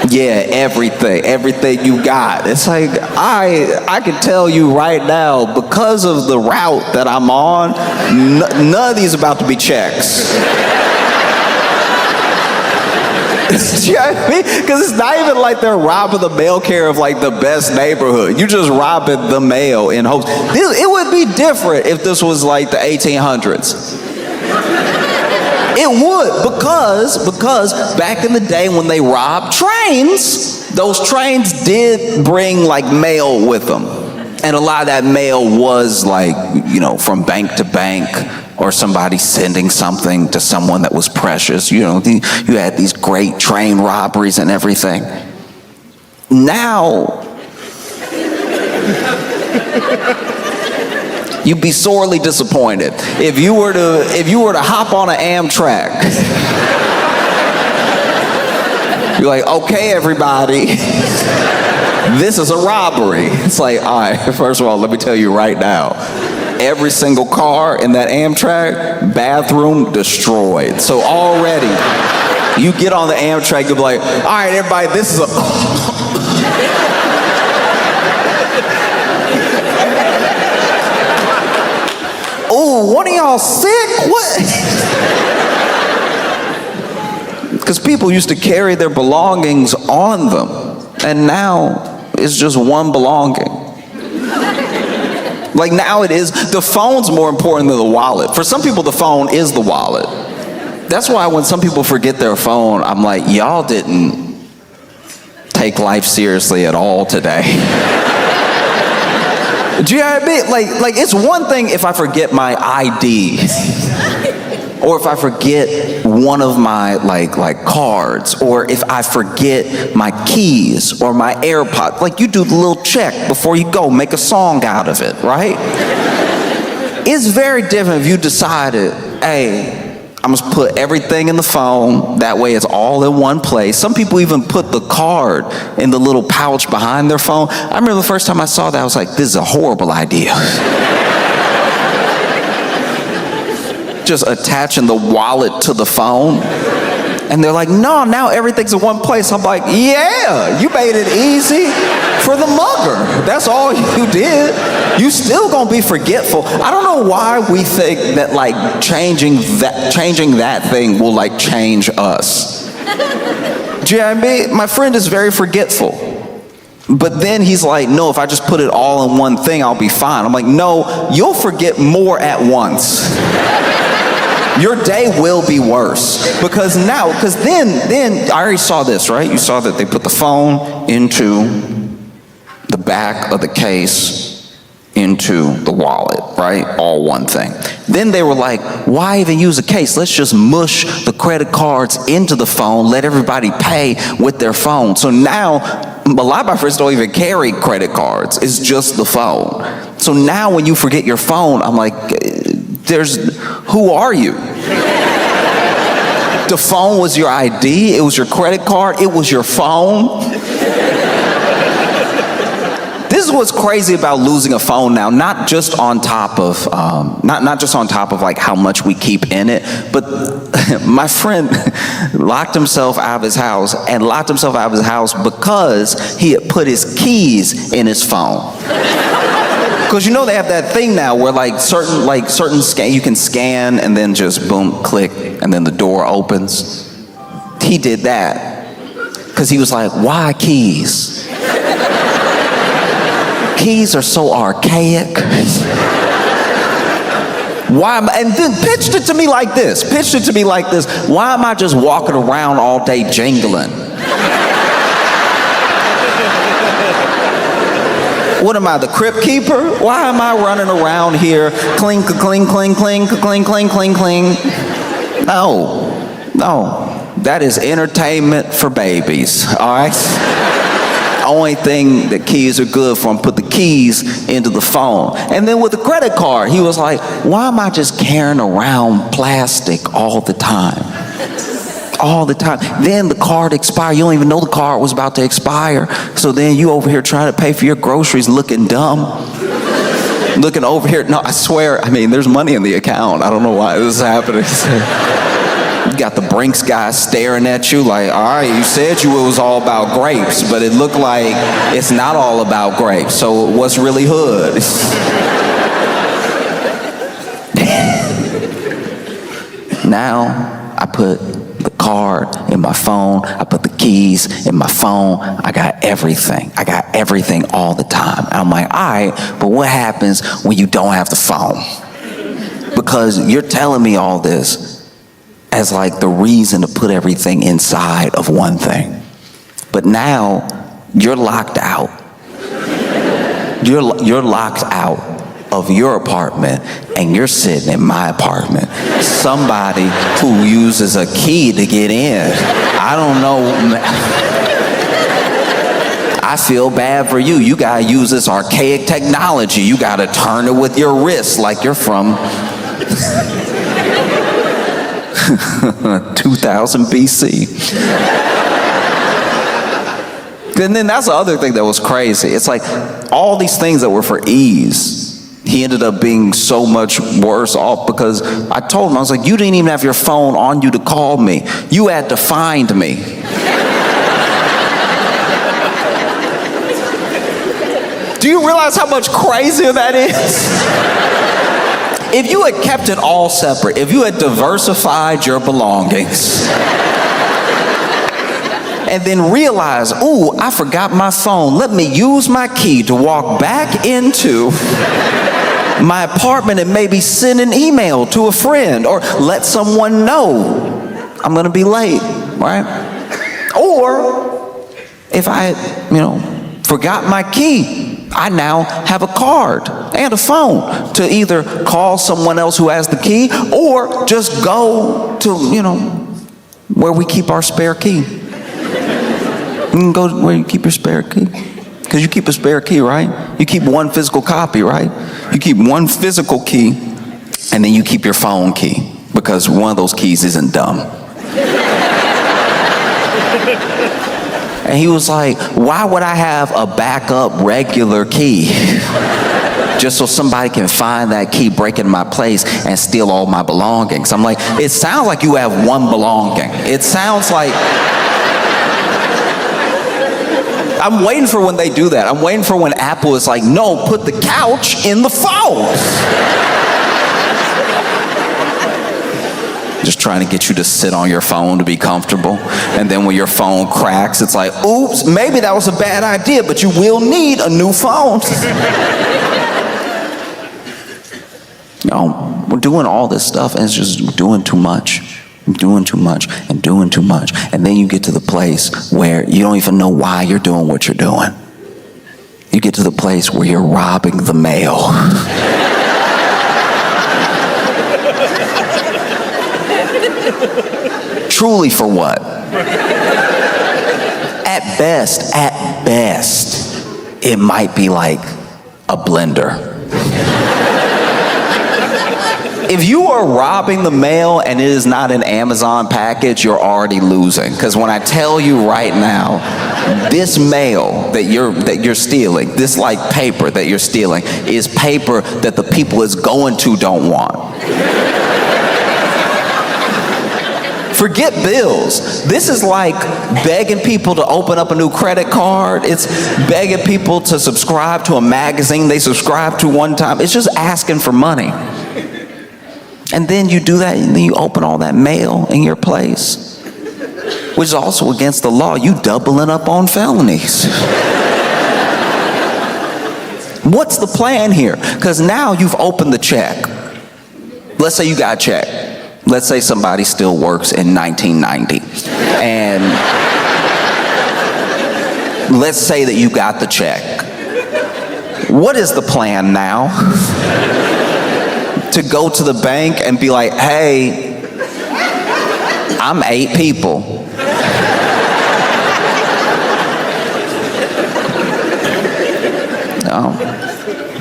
Speaker 3: Yeah, everything you got. It's like, I can tell you right now, because of the route that I'm on, none of these about to be checks. You know what I mean? Because it's not even like they're robbing the mail carrier of like the best neighborhood. You just robbing the mail in hopes. It would be different if this was like the 1800s. It would, because back in the day when they robbed trains, those trains did bring like mail with them. And a lot of that mail was like, from bank to bank, or somebody sending something to someone that was precious. You had these great train robberies and everything. Now, you'd be sorely disappointed if you were to hop on an Amtrak. You're like, okay, everybody, this is a robbery. It's like, all right, first of all, let me tell you right now, every single car in that Amtrak, bathroom destroyed. So already, you get on the Amtrak, you'll be like, all right, everybody, this is a... Oh, one of y'all sick? What? Because people used to carry their belongings on them, and now it's just one belonging. Like now the phone's more important than the wallet. For some people, the phone is the wallet. That's why when some people forget their phone, I'm like, y'all didn't take life seriously at all today. Do you know what I mean? Like it's one thing if I forget my ID, or if I forget one of my like cards, or if I forget my keys or my AirPods. Like, you do the little check before you go, make a song out of it, right? It's very different if you decided, hey, I'm just put everything in the phone, that way it's all in one place. Some people even put the card in the little pouch behind their phone. I remember the first time I saw that, I was like, this is a horrible idea. Just attaching the wallet to the phone. And they're like, no, now everything's in one place. I'm like, yeah, you made it easy for the mugger. That's all you did. You still gonna be forgetful. I don't know why we think that like changing that thing will like change us. Do you know what I mean? My friend is very forgetful. But then he's like, no, if I just put it all in one thing, I'll be fine. I'm like, no, you'll forget more at once. Your day will be worse. Because then, I already saw this, right? You saw that they put the phone into the back of the case, into the wallet, right? All one thing. Then they were like, why even use a case? Let's just mush the credit cards into the phone, let everybody pay with their phone. So now, a lot of my friends don't even carry credit cards. It's just the phone. So now when you forget your phone, I'm like, who are you? The phone was your ID, it was your credit card, it was your phone. what's crazy about losing a phone now. Not just on top of not just on top of like how much we keep in it, but my friend locked himself out of his house because he had put his keys in his phone. Because you know they have that thing now where like certain scan, you can scan and then just boom, click, and then the door opens. He did that because he was like, why keys? Keys are so archaic. Why am I, and then pitched it to me like this. Why am I just walking around all day jingling? What am I, the crypt keeper? Why am I running around here, clink, cling, cling, cling, cling, cling, cling, cling? No. That is entertainment for babies, all right? Only thing that keys are good for, put the keys into the phone. And then with the credit card, he was like, why am I just carrying around plastic all the time? All the time. Then the card expired. You don't even know the card was about to expire. So then you over here trying to pay for your groceries looking dumb. Looking over here. No, I swear, there's money in the account. I don't know why this is happening. You got the Brinks guy staring at you like, all right, you said it was all about grapes, but it looked like it's not all about grapes. So what's really hood? Now I put the card in my phone. I put the keys in my phone. I got everything all the time. And I'm like, all right, but what happens when you don't have the phone? Because you're telling me all this as like the reason to put everything inside of one thing. But now you're locked out. You're locked out of your apartment and you're sitting in my apartment. Somebody who uses a key to get in. I don't know. I feel bad for you. You gotta use this archaic technology. You gotta turn it with your wrist like you're from 2000 BC. And then that's the other thing that was crazy. It's like all these things that were for ease, he ended up being so much worse off because I told him, I was like, you didn't even have your phone on you to call me. You had to find me. Do you realize how much crazier that is? If you had kept it all separate, if you had diversified your belongings, and then realize, ooh, I forgot my phone. Let me use my key to walk back into my apartment and maybe send an email to a friend or let someone know I'm gonna be late, right? Or if I, forgot my key, I now have a card and a phone to either call someone else who has the key or just go to, where we keep our spare key. You can go where you keep your spare key. Because you keep a spare key, right? You keep one physical copy, right? You keep one physical key and then you keep your phone key because one of those keys isn't dumb. And he was like, why would I have a backup regular key? Just so somebody can find that key, break into my place, and steal all my belongings. I'm like, it sounds like you have one belonging. It sounds like... I'm waiting for when they do that. I'm waiting for when Apple is like, no, put the couch in the phone. Just trying to get you to sit on your phone to be comfortable. And then when your phone cracks, it's like, oops, maybe that was a bad idea, but you will need a new phone. We're doing all this stuff and it's just doing too much. Doing too much. And then you get to the place where you don't even know why you're doing what you're doing. You get to the place where you're robbing the mail. Truly for what? At best, it might be like a blender. if you are robbing the mail and it is not an Amazon package, you're already losing. Because when I tell you right now, this mail that you're stealing, this like paper that you're stealing, is paper that the people it's going to don't want. Forget bills. This is like begging people to open up a new credit card. It's begging people to subscribe to a magazine they subscribed to one time. It's just asking for money. And then you do that, and then you open all that mail in your place, which is also against the law. You doubling up on felonies. What's the plan here? Because now you've opened the check. Let's say you got a check. Let's say somebody still works in 1990. And let's say that you got the check. What is the plan now? To go to the bank and be like, hey, I'm 8 people. No.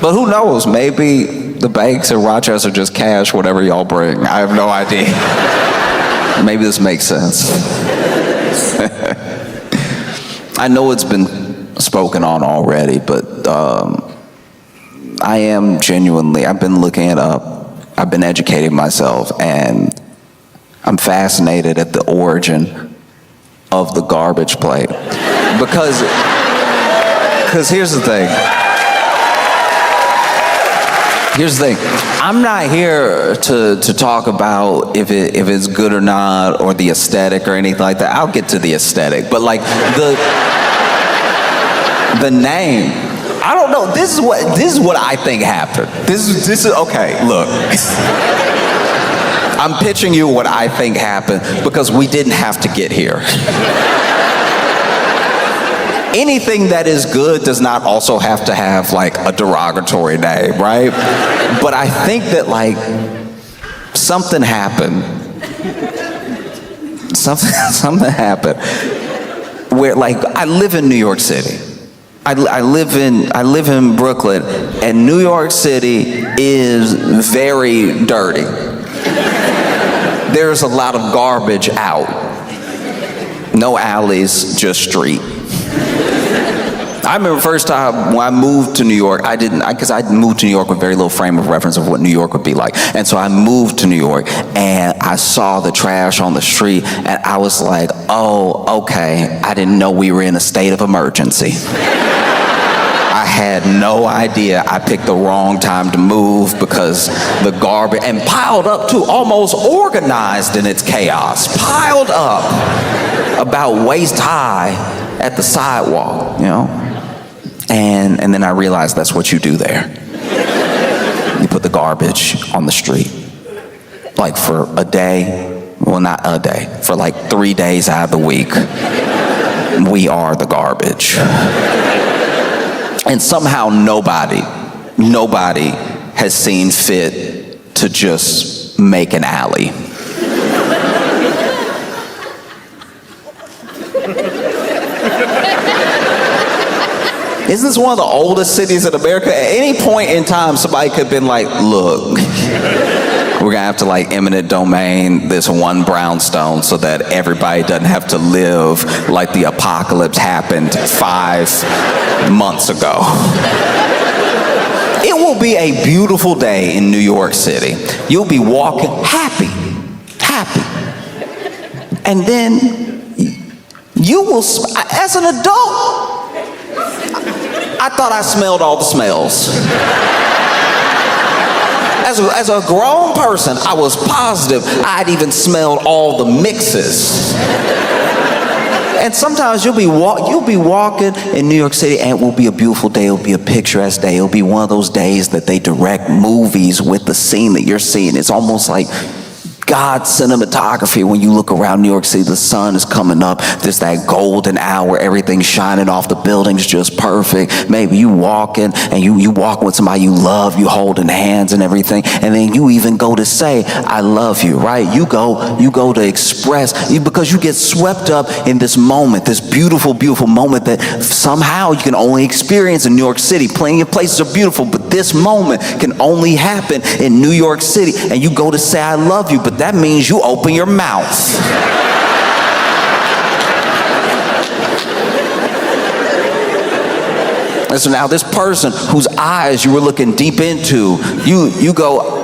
Speaker 3: But who knows? Maybe the banks in Rochester just cash whatever y'all bring. I have no idea. Maybe this makes sense. I know it's been spoken on already, but I am genuinely, I've been looking it up. I've been educating myself, and I'm fascinated at the origin of the garbage plate. Because here's the thing. Here's the thing. I'm not here to talk about if it's good or not, or the aesthetic or anything like that. I'll get to the aesthetic, but like the name. I don't know. This is what I think happened. This is okay. Look, I'm pitching you what I think happened because we didn't have to get here. Anything that is good does not also have to have like a derogatory name, right? But I think that like something happened. Something happened where like I live in New York City. I live in Brooklyn, and New York City is very dirty. There's a lot of garbage out. No alleys, just street. I remember the first time when I moved to New York, because I moved to New York with very little frame of reference of what New York would be like. And so I moved to New York, and I saw the trash on the street, and I was like, oh, okay, I didn't know we were in a state of emergency. I had no idea. I picked the wrong time to move because the garbage, and piled up too, almost organized in its chaos, piled up about waist high at the sidewalk, you know? And then I realized that's what you do there. You put the garbage on the street. Like for a day, well, not a day, for like 3 days out of the week, we are the garbage. And somehow nobody has seen fit to just make an alley. Isn't this one of the oldest cities in America? At any point in time, somebody could have been like, look, we're gonna have to like eminent domain this one brownstone so that everybody doesn't have to live like the apocalypse happened 5 months ago. It will be a beautiful day in New York City. You'll be walking happy. And then you will, as an adult, I thought I smelled all the smells. As a grown person, I was positive I'd even smelled all the mixes. And sometimes you'll be walking in New York City, and it will be a beautiful day. It'll be a picturesque day. It'll be one of those days that they direct movies with the scene that you're seeing. It's almost like, God cinematography when you look around New York City. The sun is coming up. There's that golden hour. Everything's shining off. The building's just perfect. Maybe you walking and you walk with somebody you love. You holding hands and everything. And then you even go to say, I love you, right? You go to express, because you get swept up in this moment, this beautiful, beautiful moment that somehow you can only experience in New York City. Plenty of places are beautiful, but this moment can only happen in New York City. And you go to say, I love you, but that means you open your mouth. And so now this person whose eyes you were looking deep into, you go,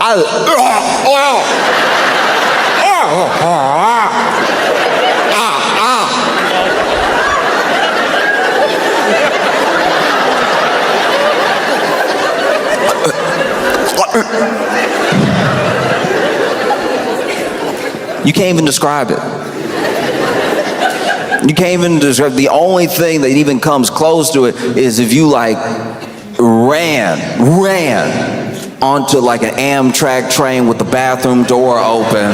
Speaker 3: you can't even describe it. You can't even describe. The only thing that even comes close to it is if you like ran onto like an Amtrak train with the bathroom door open.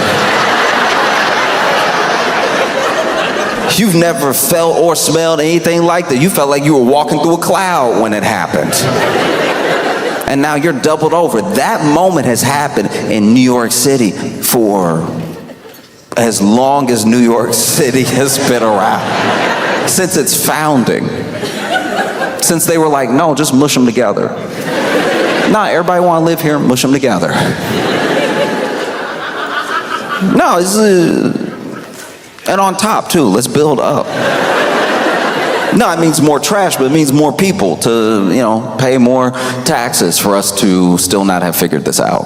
Speaker 3: You've never felt or smelled anything like that. You felt like you were walking through a cloud when it happened. And now you're doubled over. That moment has happened in New York City for as long as New York City has been around. Since its founding. Since they were like, no, just mush them together. Nah, everybody want to live here, mush them together. No, and on top too, let's build up. No, it means more trash, but it means more people to, pay more taxes for us to still not have figured this out.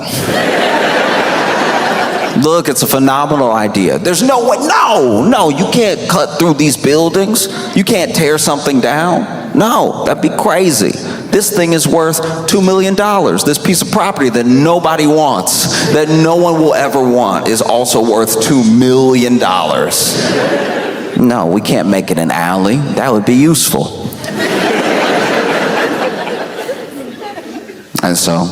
Speaker 3: Look, it's a phenomenal idea. There's no way, no, you can't cut through these buildings. You can't tear something down. No, that'd be crazy. This thing is worth $2 million. This piece of property that nobody wants, that no one will ever want, is also worth $2 million. No, we can't make it an alley. That would be useful. And so,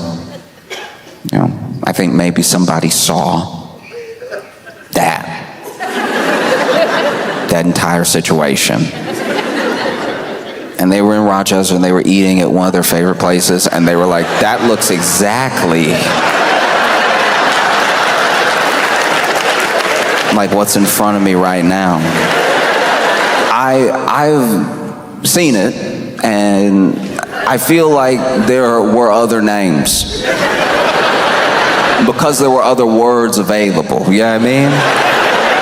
Speaker 3: I think maybe somebody saw that entire situation. And they were in Rochester and they were eating at one of their favorite places and they were like, that looks exactly like what's in front of me right now. I've seen it and I feel like there were other names because there were other words available. You know what I mean?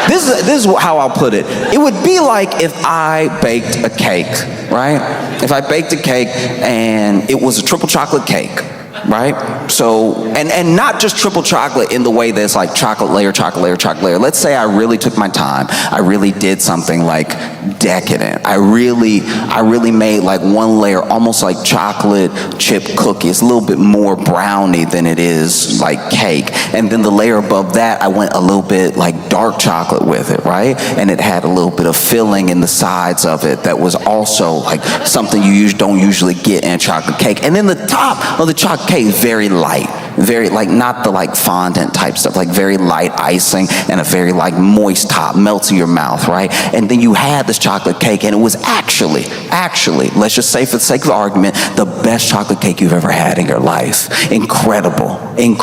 Speaker 3: This is how I'll put it. It would be like if I baked a cake, right? If I baked a cake and it was a triple chocolate cake, right? So, and not just triple chocolate in the way that it's like chocolate layer, chocolate layer, chocolate layer. Let's say I really took my time. I really did something like decadent. I really made like one layer almost like chocolate chip cookies, a little bit more brownie than it is like cake. And then the layer above that, I went a little bit like dark chocolate with it, right? And it had a little bit of filling in the sides of it that was also like something you don't usually get in a chocolate cake. And then the top of the chocolate cake, very light, very like not the like fondant type stuff, like very light icing and a very like moist top, melts in your mouth, right? And then you had this chocolate cake and it was actually, let's just say for the sake of argument, the best chocolate cake you've ever had in your life. Incredible. You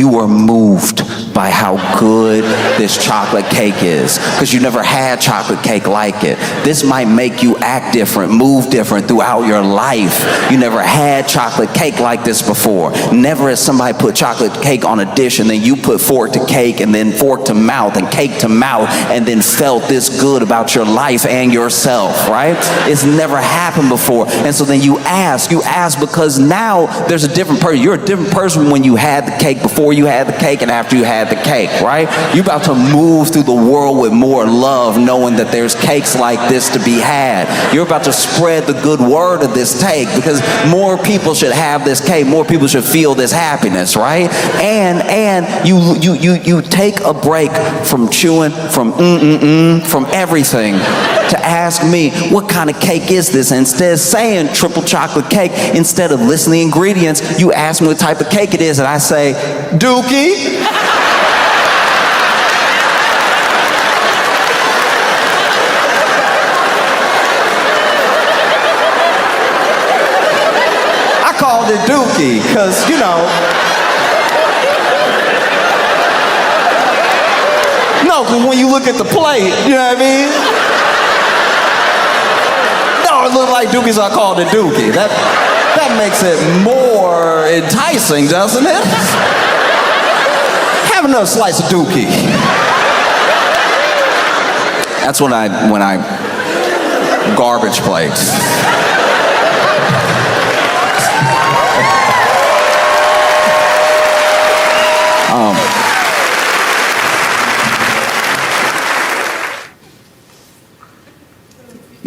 Speaker 3: were moved by how good this chocolate cake is because you never had chocolate cake like it. This might make you act different, move different throughout your life. You never had chocolate cake like this before. Never has somebody put chocolate cake on a dish and then you put fork to cake and then fork to mouth and cake to mouth and then felt this good about your life and yourself, right? It's never happened before. And so then you ask because now there's a different person. You're a different person when you had the cake, before you had the cake, and after you had the cake, right? You're about to move through the world with more love, knowing that there's cakes like this to be had. You're about to spread the good word of this cake because more people should have this cake. More people should feel this happiness, right? And you take a break from chewing, from everything to ask me, what kind of cake is this? And instead of saying triple chocolate cake, instead of listing the ingredients, you ask me what type of cake it is, and I say, Dookie.
Speaker 1: called it Dookie, because, you know. No, because when you look at the plate, you know what I mean? No, it looked like Dookie, so I called it Dookie. That makes it more enticing, doesn't it? Have another slice of Dookie. That's when I garbage plates.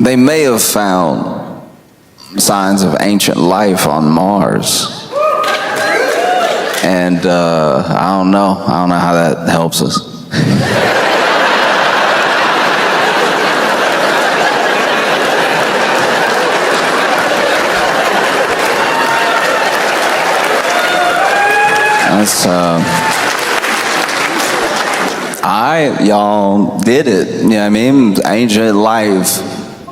Speaker 1: They may have found signs of ancient life on Mars. And I don't know how that helps us. That's y'all did it. You know what I mean? Ancient life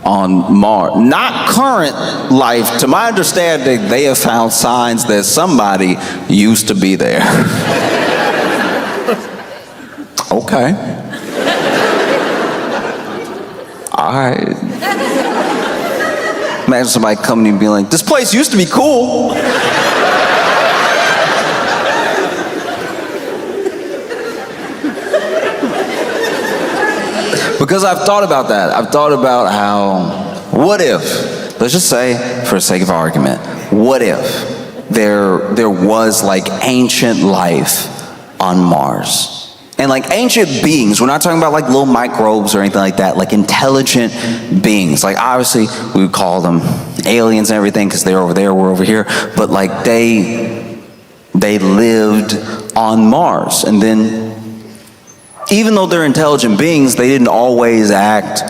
Speaker 1: on Mars. Not current life. To my understanding, they have found signs that somebody used to be there. Okay. All right. Imagine somebody coming and being like, this place used to be cool. Because I've thought about that. I've thought about how, what if, let's just say, for the sake of argument, what if there was like ancient life on Mars? And like ancient beings, we're not talking about like little microbes or anything like that, like intelligent beings. Like obviously we would call them aliens and everything because they're over there, we're over here. But like they lived on Mars. And then even though they're intelligent beings, they didn't always act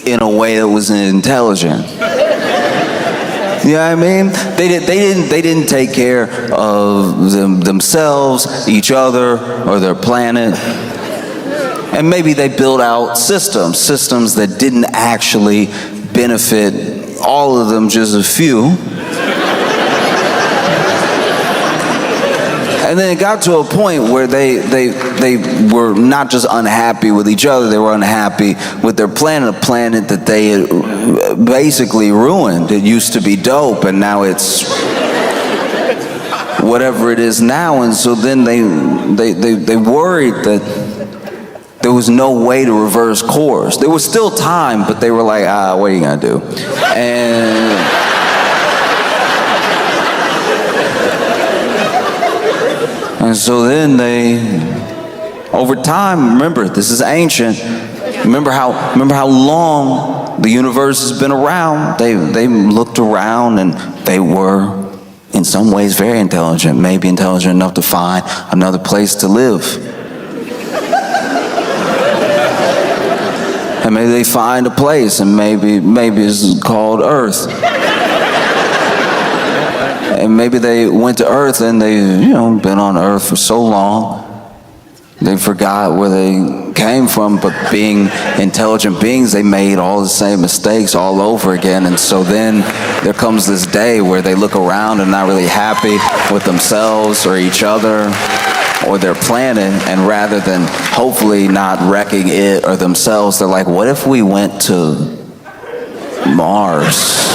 Speaker 1: in a way that was intelligent. You know what I mean? They didn't take care of themselves, each other, or their planet. And maybe they built out systems that didn't actually benefit all of them, just a few. And then it got to a point where they were not just unhappy with each other, they were unhappy with their planet, a planet that they had basically ruined. It used to be dope, and now it's whatever it is now. And so then they worried that there was no way to reverse course. There was still time, but they were like, what are you gonna do? And so then over time, remember, this is ancient. Remember how long the universe has been around. They looked around and they were, in some ways, very intelligent. Maybe intelligent enough to find another place to live. And maybe they find a place, and maybe it's called Earth. And maybe they went to Earth and they, been on Earth for so long, they forgot where they came from, but being intelligent beings, they made all the same mistakes all over again. And so then there comes this day where they look around and not really happy with themselves or each other or their planet, and rather than hopefully not wrecking it or themselves, they're like, what if we went to Mars?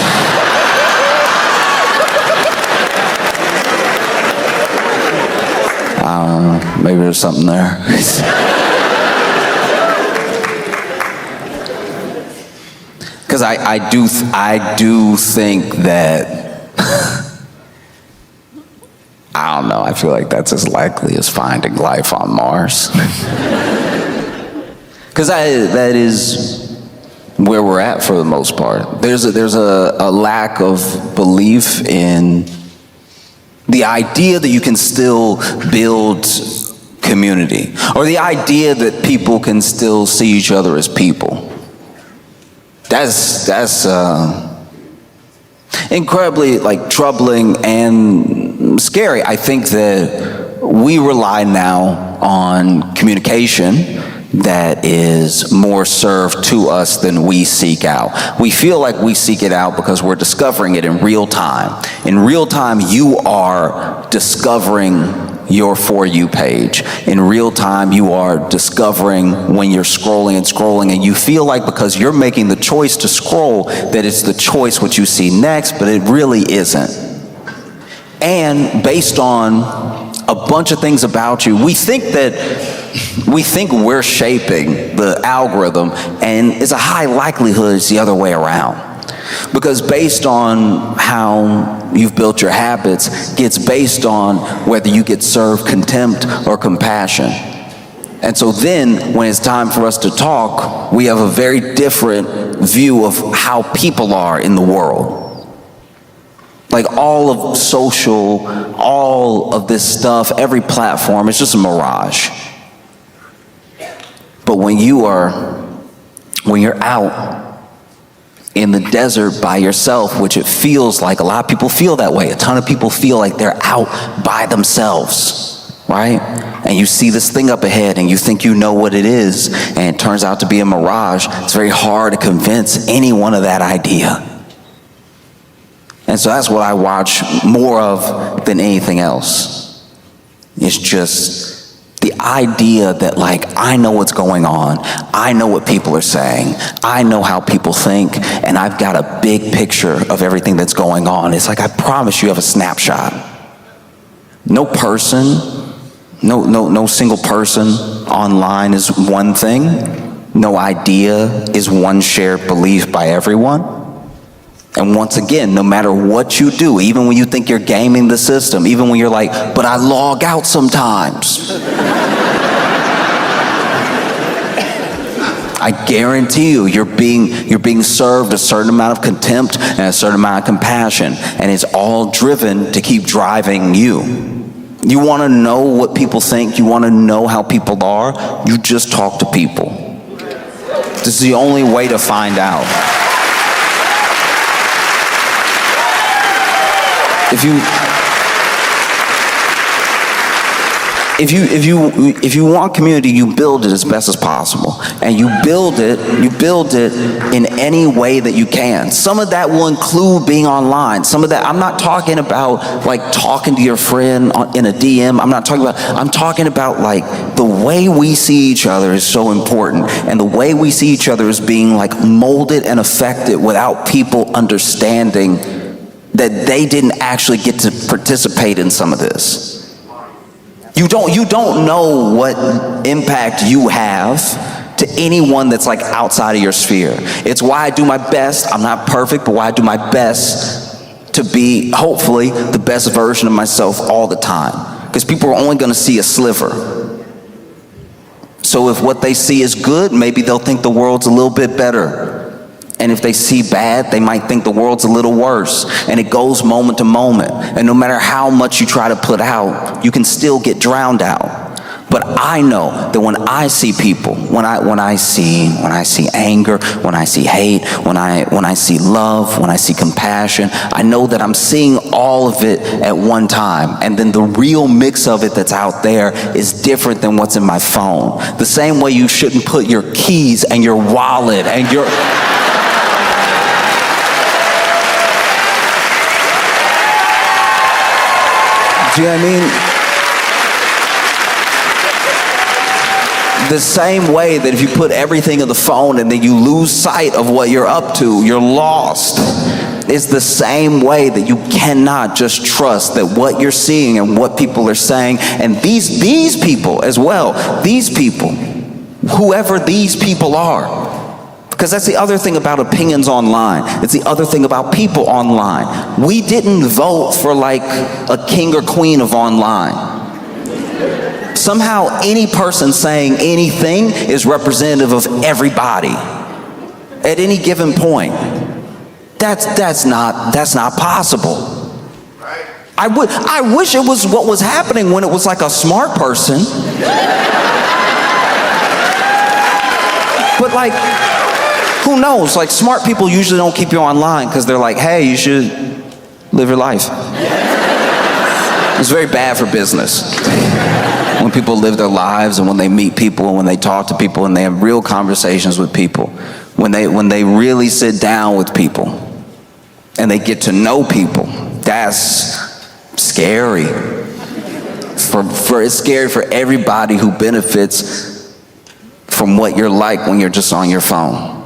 Speaker 1: Maybe there's something there. Because I do think that I don't know. I feel like that's as likely as finding life on Mars. Because that is where we're at for the most part. There's a lack of belief in the idea that you can still build community, or the idea that people can still see each other as people. That's incredibly troubling and scary. I think that we rely now on communication
Speaker 3: that is more served to us than we seek out. We feel like we seek it out because we're discovering it in real time. In real time, you are discovering your For You page. In real time, you are discovering when you're scrolling and you feel like because you're making the choice to scroll that it's the choice what you see next, but it really isn't. And based on a bunch of things about you, we think we're shaping the algorithm, and it's a high likelihood it's the other way around. Because based on how you've built your habits gets based on whether you get served contempt or compassion. And so then when it's time for us to talk, we have a very different view of how people are in the world. Like all of social, all of this stuff, every platform, it's just a mirage. But when you're out in the desert by yourself, which it feels like a lot of people feel that way. A ton of people feel like they're out by themselves, right? And you see this thing up ahead and you think you know what it is, and it turns out to be a mirage. It's very hard to convince anyone of that idea. And so that's what I watch more of than anything else. It's just the idea that like, I know what's going on, I know what people are saying, I know how people think, and I've got a big picture of everything that's going on. It's like, I promise you have a snapshot. No person, no single person online is one thing. No idea is one shared belief by everyone. And once again, no matter what you do, even when you think you're gaming the system, even when you're like, but I log out sometimes. I guarantee you're being served a certain amount of contempt and a certain amount of compassion, and it's all driven to keep driving you. You want to know what people think, you want to know how people are, you just talk to people. This is the only way to find out. If you want community, you build it as best as possible, and you build it in any way that you can. Some of that will include being online. Some of that, I'm not talking about like talking to your friend in a DM. I'm talking about like the way we see each other is so important, and the way we see each other is being like molded and affected without people understanding that they didn't actually get to participate in some of this. You don't know what impact you have to anyone that's like outside of your sphere. It's why I do my best. I'm not perfect, but why I do my best to be, hopefully, the best version of myself all the time. Because people are only going to see a sliver. So if what they see is good, maybe they'll think the world's a little bit better. And if they see bad, they might think the world's a little worse. And it goes moment to moment. And no matter how much you try to put out, you can still get drowned out. But I know that when I see people, when I see anger, when I see hate, when I see love, when I see compassion, I know that I'm seeing all of it at one time. And then the real mix of it that's out there is different than what's in my phone. The same way you shouldn't put your keys and your wallet and your... Do you know what I mean? The same way that if you put everything in the phone and then you lose sight of what you're up to, you're lost. It's the same way that you cannot just trust that what you're seeing and what people are saying, and these people as well, these people, whoever these people are. Because that's the other thing about opinions online. It's the other thing about people online. We didn't vote for like a king or queen of online. Somehow any person saying anything is representative of everybody at any given point. That's not possible. I wish it was what was happening when it was like a smart person. But like, who knows? Like, smart people usually don't keep you online because they're like, hey, you should live your life. It's very bad for business. when people live their lives and when they meet people and when they talk to people and they have real conversations with people, when they really sit down with people and they get to know people, that's scary. It's scary for everybody who benefits from what you're like when you're just on your phone.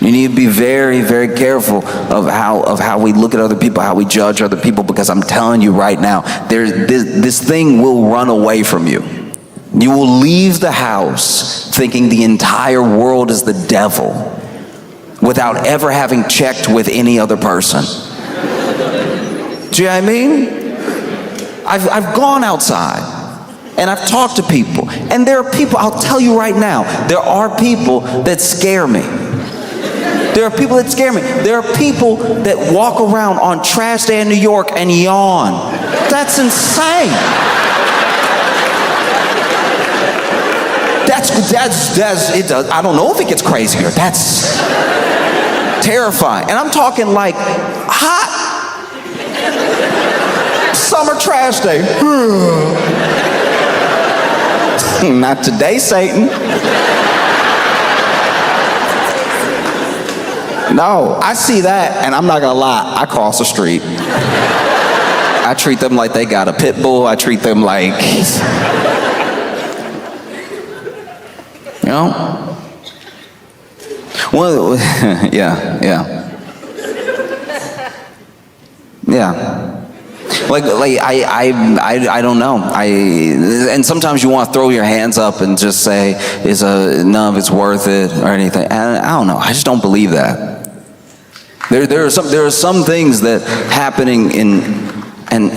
Speaker 3: You need to be very, very careful of how we look at other people, how we judge other people, because I'm telling you right now, this thing will run away from you. You will leave the house thinking the entire world is the devil without ever having checked with any other person. Do you know what I mean? I've gone outside and I've talked to people, and there are people, I'll tell you right now, there are people that scare me. There are people that scare me. There are people that walk around on trash day in New York and yawn. That's insane. That's it does. I don't know if it gets crazier. That's terrifying. And I'm talking like hot summer trash day. Not today, Satan. No, I see that, and I'm not gonna lie, I cross the street. I treat them like they got a pit bull. I treat them like, you know? Well, yeah. Like I don't know. And sometimes you want to throw your hands up and just say, none of it's worth it or anything. And I don't know. I just don't believe that. There are some things that happening and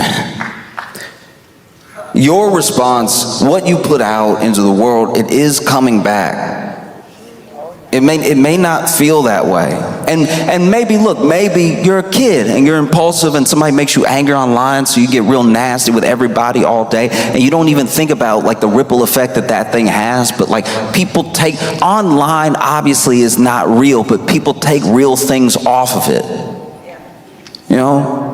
Speaker 3: your response, what you put out into the world, it is coming back. It may not feel that way. And maybe you're a kid and you're impulsive and somebody makes you angry online, so you get real nasty with everybody all day, and you don't even think about like the ripple effect that thing has. But like, people take online, obviously is not real, but people take real things off of it. You know?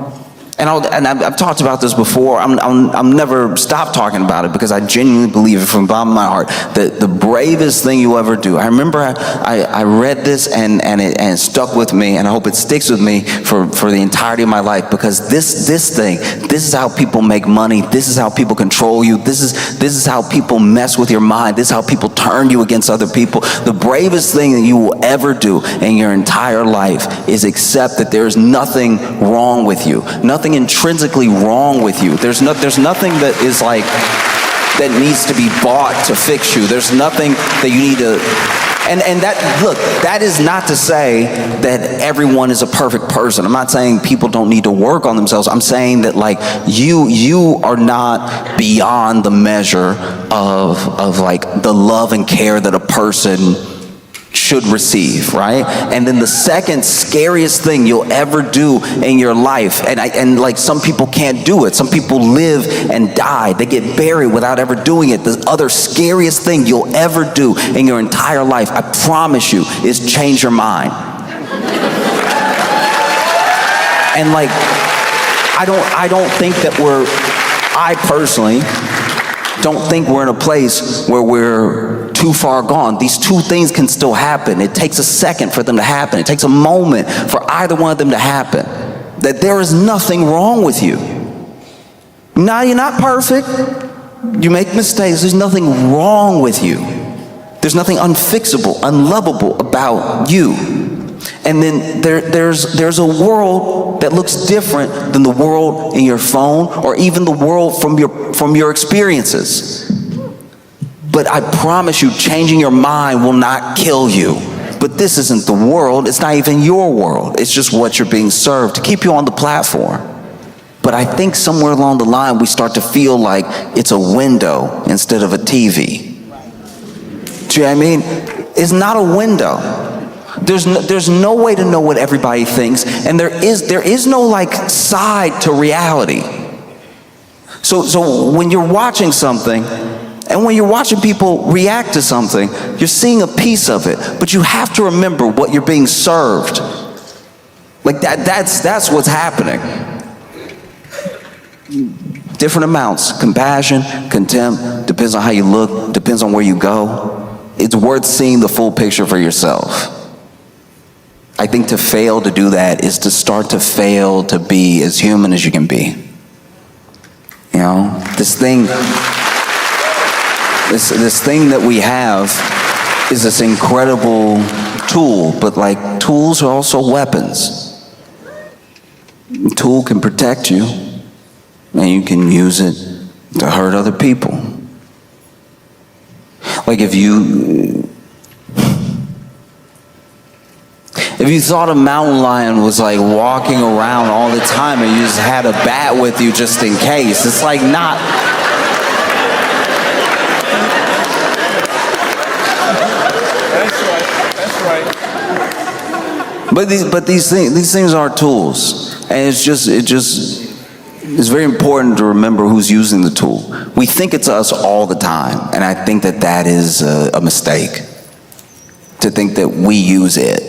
Speaker 3: And I've talked about this before. I'm never stop talking about it, because I genuinely believe it from the bottom of my heart that the bravest thing you ever do. I remember I read this and it stuck with me, and I hope it sticks with me for the entirety of my life, because this is how people make money. This is how people control you. This is how people mess with your mind. This is how people turn you against other people. The bravest thing that you will ever do in your entire life is accept that there's nothing wrong with you. Nothing intrinsically wrong with you. There's nothing that is like that needs to be bought to fix you. There's nothing that you need to, and that is not to say that everyone is a perfect person. I'm not saying people don't need to work on themselves. I'm saying that like you are not beyond the measure of like the love and care that a person should receive, right? And then the second scariest thing you'll ever do in your life, and like some people can't do it. Some people live and die. They get buried without ever doing it. The other scariest thing you'll ever do in your entire life, I promise you, is change your mind. And like, I don't think that I personally don't think we're in a place where we're too far gone. These two things can still happen. It takes a second for them to happen. It takes a moment for either one of them to happen. That there is nothing wrong with you. Now, you're not perfect. You make mistakes. There's nothing wrong with you. There's nothing unfixable, unlovable about you. And then there's a world that looks different than the world in your phone, or even the world from your experiences. But I promise you, changing your mind will not kill you. But this isn't the world. It's not even your world. It's just what you're being served to keep you on the platform. But I think somewhere along the line we start to feel like it's a window instead of a TV. Do you know what I mean? It's not a window. There's no way to know what everybody thinks, and there is no like side to reality. So when you're watching something, and when you're watching people react to something, you're seeing a piece of it, but you have to remember what you're being served. Like that's what's happening. different amounts. Compassion, contempt, depends on how you look, depends on where you go. It's worth seeing the full picture for yourself. I think to fail to do that is to start to fail to be as human as you can be. You know, this thing that we have is this incredible tool, but like tools are also weapons. A tool can protect you, and you can use it to hurt other people. Like if you thought a mountain lion was like walking around all the time and you just had a bat with you just in case, it's like not. But these things are tools, and it's very important to remember who's using the tool. We think it's us all the time, and I think that is a mistake. To think that we use it,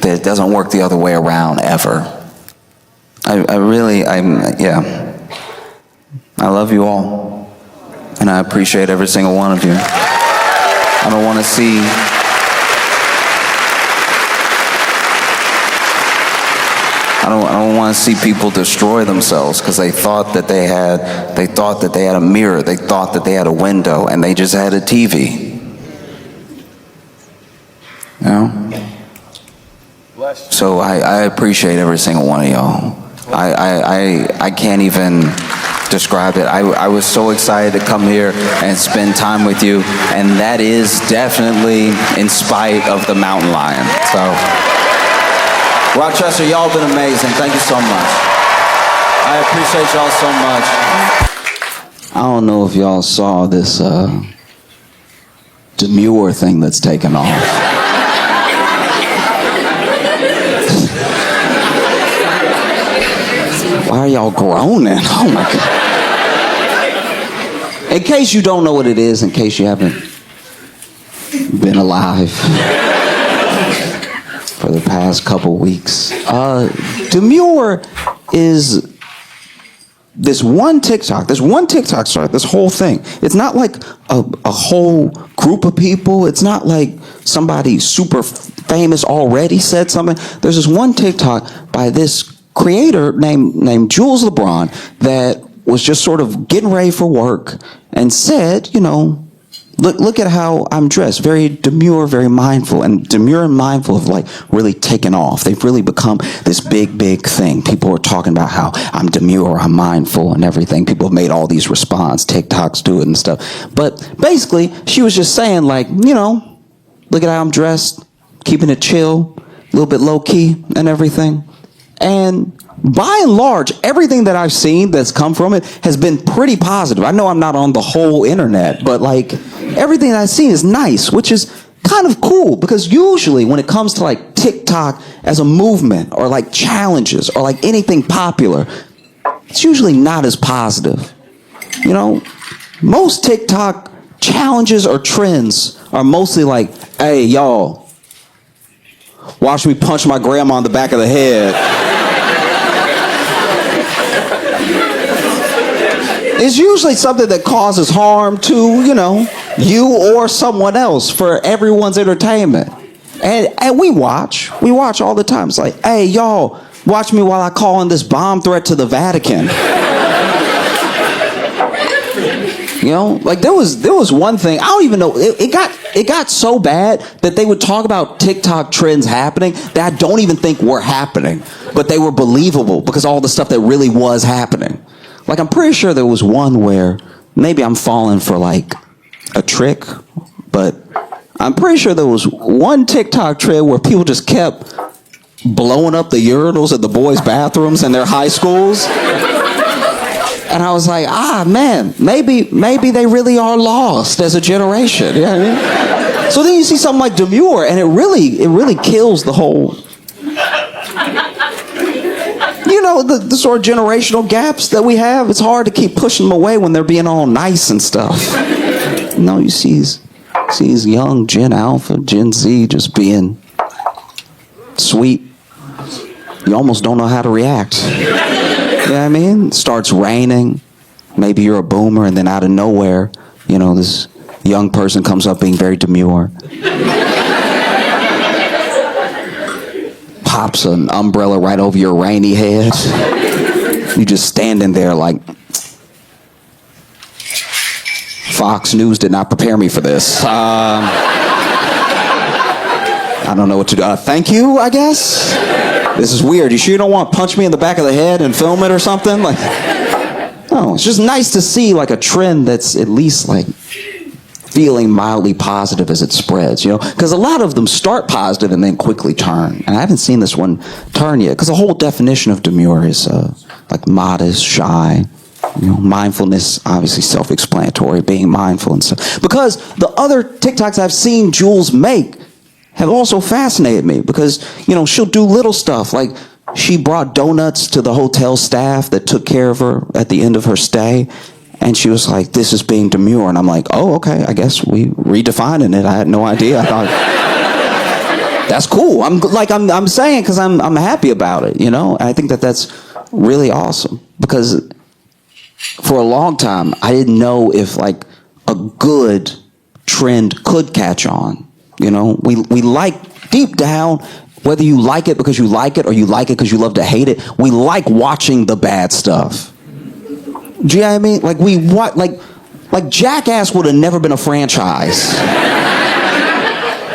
Speaker 3: that it doesn't work the other way around ever. I love you all, and I appreciate every single one of you. I don't want to see. I don't want to see people destroy themselves because they thought that they had a mirror, they thought that they had a window, and they just had a TV. You know? So I appreciate every single one of y'all. I can't even describe it. I was so excited to come here and spend time with you, and that is definitely in spite of the mountain lion. So. Rochester, y'all been amazing. Thank you so much. I appreciate y'all so much. I don't know if y'all saw this demure thing that's taken off. Why are y'all groaning? Oh my God. In case you don't know what it is, in case you haven't been alive for the past couple weeks. Demure is this one TikTok. There's one TikTok started this whole thing. It's not like a whole group of people. It's not like somebody super famous already said something. There's this one TikTok by this creator named Jules LeBron that was just sort of getting ready for work and said, you know, Look at how I'm dressed. Very demure, very mindful. And demure and mindful have like really taken off. They've really become this big, big thing. People are talking about how I'm demure, I'm mindful and everything. People have made all these response, TikToks do it and stuff. But basically, she was just saying like, you know, look at how I'm dressed, keeping it chill, a little bit low key and everything. And by and large, everything that I've seen that's come from it has been pretty positive. I know I'm not on the whole internet, but like everything that I've seen is nice, which is kind of cool because usually when it comes to like TikTok as a movement or like challenges or like anything popular, it's usually not as positive. You know, most TikTok challenges or trends are mostly like, hey, y'all, watch me punch my grandma on the back of the head. It's usually something that causes harm to, you know, you or someone else for everyone's entertainment. And we watch all the time. It's like, hey, y'all, watch me while I call in this bomb threat to the Vatican. You know, like there was one thing, I don't even know, it got so bad that they would talk about TikTok trends happening that I don't even think were happening, but they were believable because all the stuff that really was happening. Like I'm pretty sure there was one where maybe I'm falling for like a trick, but I'm pretty sure there was one TikTok trend where people just kept blowing up the urinals at the boys' bathrooms in their high schools. And I was like, man, maybe they really are lost as a generation. You know what I mean? So then you see something like Demure, and it really kills the whole, you know, the sort of generational gaps that we have. It's hard to keep pushing them away when they're being all nice and stuff. You know, you see these young Gen Alpha, Gen Z just being sweet. You almost don't know how to react.
Speaker 1: You know what I mean? It starts raining. Maybe you're a boomer, and then out of nowhere, you know, this young person comes up being very demure. Pops an umbrella right over your rainy head. You just standing there like, Fox News did not prepare me for this. I don't know what to do. Thank you, I guess. This is weird. You sure you don't want to punch me in the back of the head and film it or something? Like, no, it's just nice to see like a trend that's at least like feeling mildly positive as it spreads, you know? Because a lot of them start positive and then quickly turn. And I haven't seen this one turn yet. Because the whole definition of demure is like modest, shy. You know, mindfulness, obviously self-explanatory, being mindful and stuff. Because the other TikToks I've seen Jules make have also fascinated me. Because, you know, she'll do little stuff like she brought donuts to the hotel staff that took care of her at the end of her stay. And she was like, this is being demure. And I'm like, oh, okay, I guess we redefining it. I had no idea. I thought, that's cool. I'm saying because I'm happy about it, you know? And I think that that's really awesome. Because for a long time, I didn't know if like a good trend could catch on. You know, we like deep down, whether you like it because you like it or you like it because you love to hate it, we like watching the bad stuff. Do you know what I mean? Like like Jackass would have never been a franchise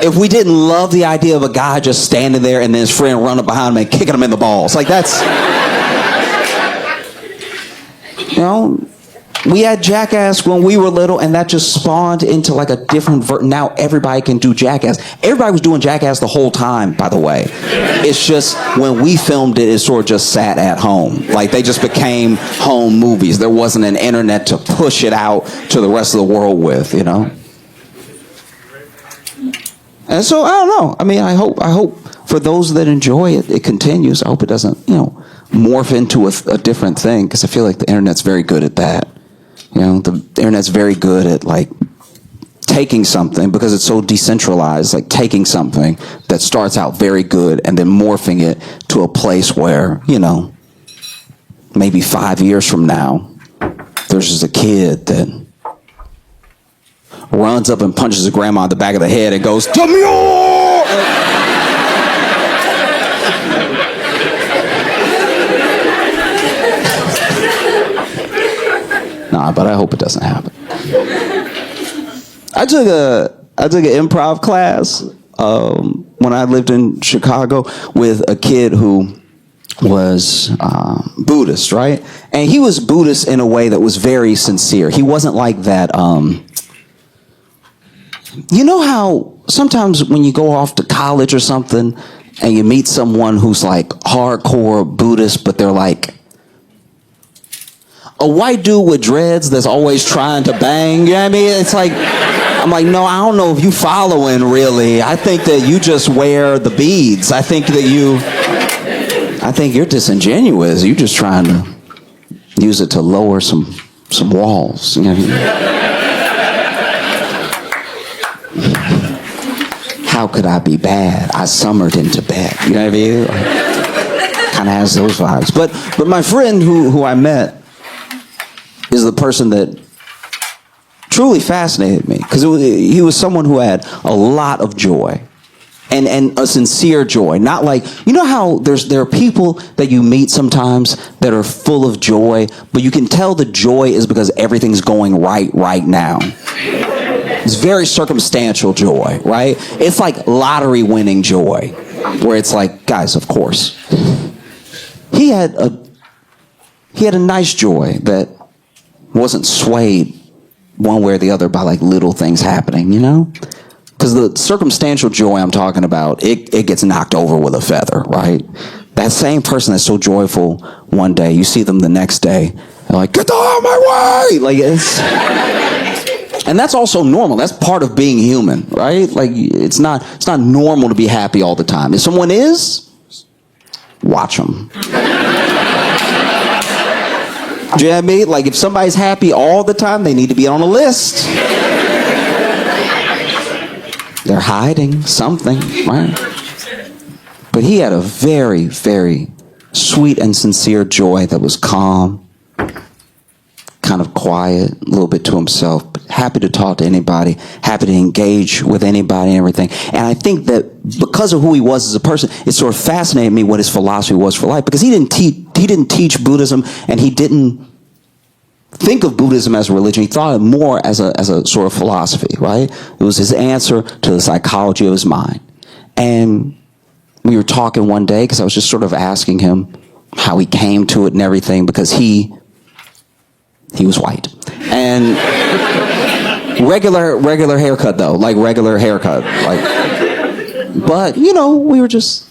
Speaker 1: if we didn't love the idea of a guy just standing there and then his friend running behind him and kicking him in the balls. Like that's, you know, we had Jackass when we were little, and that just spawned into like a different now everybody can do Jackass. Everybody was doing Jackass the whole time, by the way. It's just when we filmed it, it sort of just sat at home. Like they just became home movies. There wasn't an internet to push it out to the rest of the world with, you know? And so I don't know. I mean, I hope for those that enjoy it, it continues. I hope it doesn't, you know, morph into a different thing, because I feel like the internet's very good at that. You know, the internet's very good at like taking something, because it's so decentralized, like taking something that starts out very good and then morphing it to a place where, you know, maybe 5 years from now, there's just a kid that runs up and punches his grandma in the back of the head and goes, "Demure!" Nah, but I hope it doesn't happen. I took an improv class when I lived in Chicago with a kid who was Buddhist, right? And he was Buddhist in a way that was very sincere. He wasn't like that. You know how sometimes when you go off to college or something and you meet someone who's like hardcore Buddhist, but they're like a white dude with dreads that's always trying to bang, you know what I mean? It's like, I'm like, no, I don't know if you following really. I think that you just wear the beads. I think you're disingenuous. You're just trying to use it to lower some walls, you know what I mean? How could I be bad? I summered into bed. You know what I mean? Kind of has those vibes. But my friend who I met is the person that truly fascinated me, because he was someone who had a lot of joy, and a sincere joy. Not like, you know how there are people that you meet sometimes that are full of joy, but you can tell the joy is because everything's going right now. It's very circumstantial joy, right? It's like lottery winning joy, where it's like, guys, of course. He had a nice joy that wasn't swayed one way or the other by like little things happening, you know? Because the circumstantial joy I'm talking about, it gets knocked over with a feather, right? That same person that's so joyful one day, you see them the next day, they're like, get the hell out of my way! Like, it's... And that's also normal. That's part of being human, right? Like, it's not normal to be happy all the time. If someone is, watch them. Do you know what I mean? Like, if somebody's happy all the time, they need to be on a list. They're hiding something, right? But he had a very, very sweet and sincere joy that was calm, kind of quiet, a little bit to himself, but happy to talk to anybody, happy to engage with anybody and everything. And I think that because of who he was as a person, it sort of fascinated me what his philosophy was for life, because he didn't teach Buddhism, and he didn't think of Buddhism as a religion. He thought of it more as a sort of philosophy, right? It was his answer to the psychology of his mind. And we were talking one day, because I was just sort of asking him how he came to it and everything, because he was white. And regular haircut though, like regular haircut. But you know, we were just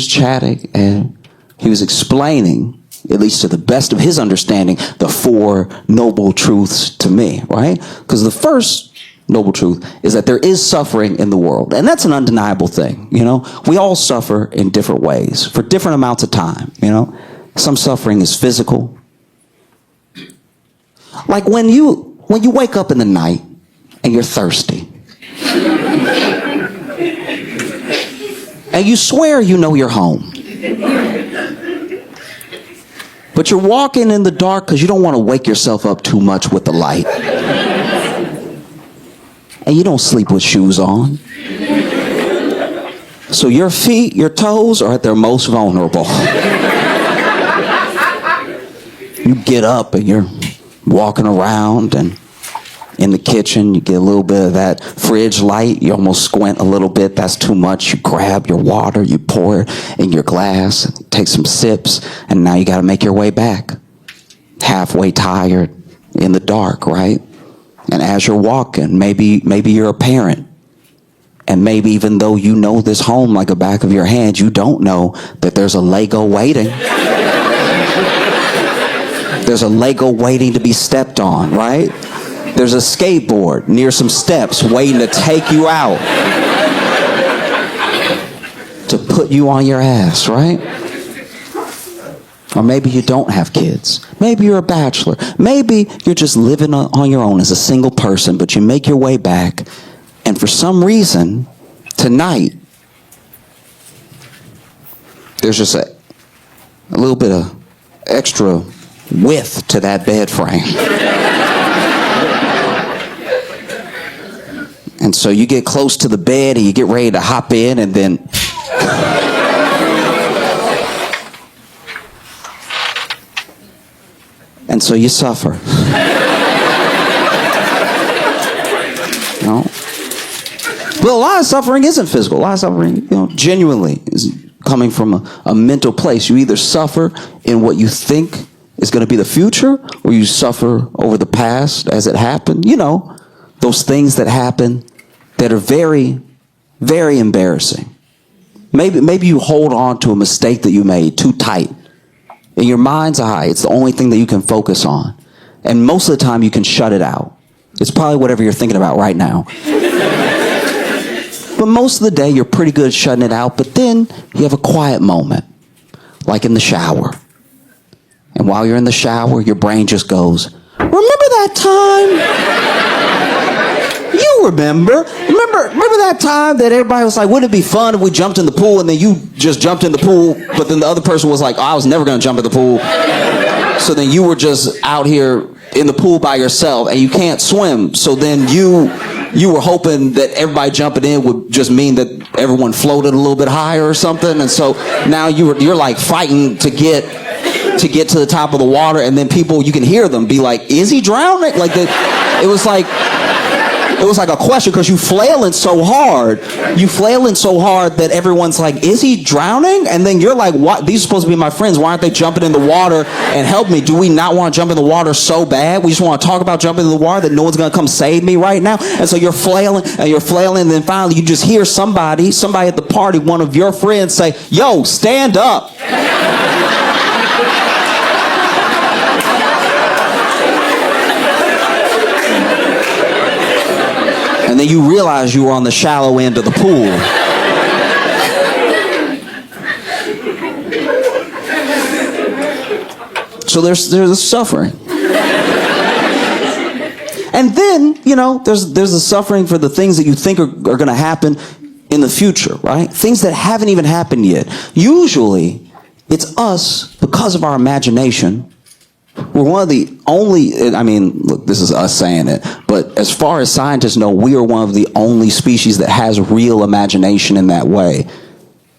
Speaker 1: chatting, and he was explaining, at least to the best of his understanding, the 4 noble truths to me, right? Because the first noble truth is that there is suffering in the world, and that's an undeniable thing. You know, we all suffer in different ways for different amounts of time. You know, some suffering is physical. Like when you wake up in the night and you're thirsty, and you swear you know you're home, but you're walking in the dark because you don't want to wake yourself up too much with the light, and you don't sleep with shoes on, so your feet, your toes are at their most vulnerable. You get up and you're walking around, and in the kitchen you get a little bit of that fridge light. You almost squint a little bit. That's too much. You grab your water, you pour it in your glass, take some sips, and now you got to make your way back, halfway tired, in the dark, right? And as you're walking, maybe you're a parent, and maybe even though you know this home like the back of your hand, you don't know that there's a Lego waiting. There's a Lego waiting to be stepped on, right? There's a skateboard near some steps waiting to take you out, to put you on your ass, right? Or maybe you don't have kids. Maybe you're a bachelor. Maybe you're just living on your own as a single person, but you make your way back, and for some reason, tonight, there's just a little bit of extra width to that bed frame. And so you get close to the bed and you get ready to hop in, and then and so you suffer. No. But a lot of suffering isn't physical. A lot of suffering, genuinely is coming from a mental place. You either suffer in what you think is going to be the future, or you suffer over the past as it happened. You know, those things that happen that are very, very embarrassing. Maybe you hold on to a mistake that you made too tight. In your mind's eye, it's the only thing that you can focus on. And most of the time, you can shut it out. It's probably whatever you're thinking about right now. But most of the day, you're pretty good at shutting it out. But then you have a quiet moment, like in the shower. And while you're in the shower, your brain just goes, remember that time? You remember that time that everybody was like, wouldn't it be fun if we jumped in the pool, and then you just jumped in the pool, but then the other person was like, oh, I was never going to jump in the pool. So then you were just out here in the pool by yourself, and you can't swim. So then you were hoping that everybody jumping in would just mean that everyone floated a little bit higher or something. And so now you're like fighting to get to the top of the water, and then people, you can hear them be like, is he drowning? Like it was like a question, because you flailing so hard that everyone's like, is he drowning? And then you're like, what? These are supposed to be my friends. Why aren't they jumping in the water and help me? Do we not want to jump in the water so bad? We just want to talk about jumping in the water, that no one's going to come save me right now. And so you're flailing, and then finally you just hear somebody at the party, one of your friends, say, yo, stand up. And then you realize you were on the shallow end of the pool. So there's a suffering. And then, there's a suffering for the things that you think are going to happen in the future, right? Things that haven't even happened yet. Usually, It's us, because of our imagination. We're one of the only, I mean, look, this is us saying it, but as far as scientists know, we are one of the only species that has real imagination in that way.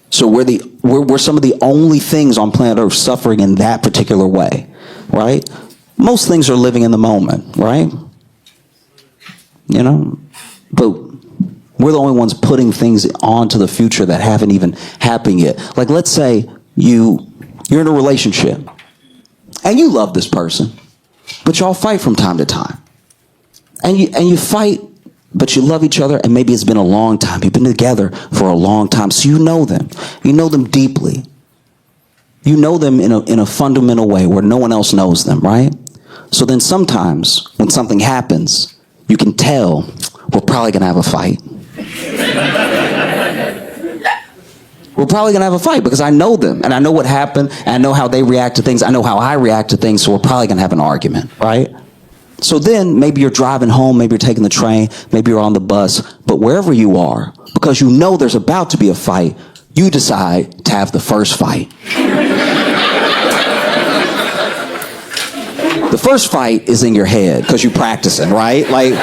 Speaker 1: So we're some of the only things on planet Earth suffering in that particular way, right? Most things are living in the moment, right? You know, but we're the only ones putting things onto the future that haven't even happened yet. Like, let's say you're in a relationship and you love this person, but y'all fight from time to time. And you fight, but you love each other, and maybe it's been a long time. You've been together for a long time, so you know them. You know them deeply. You know them in a fundamental way where no one else knows them, right? So then sometimes when something happens, you can tell we're probably going to have a fight. We're probably going to have a fight because I know them, and I know what happened, and I know how they react to things. I know how I react to things, so we're probably going to have an argument, right? So then maybe you're driving home, maybe you're taking the train, maybe you're on the bus, but wherever you are, because you know there's about to be a fight, you decide to have the first fight. The first fight is in your head because you're practicing, right? Like,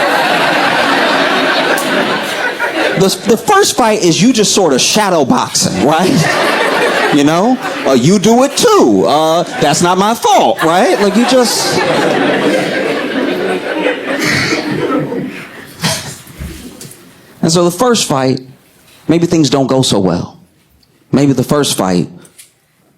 Speaker 1: the first fight is you just sort of shadow boxing, right? You know? You do it too. That's not my fault, right? Like, you just... And so the first fight, maybe things don't go so well. Maybe the first fight,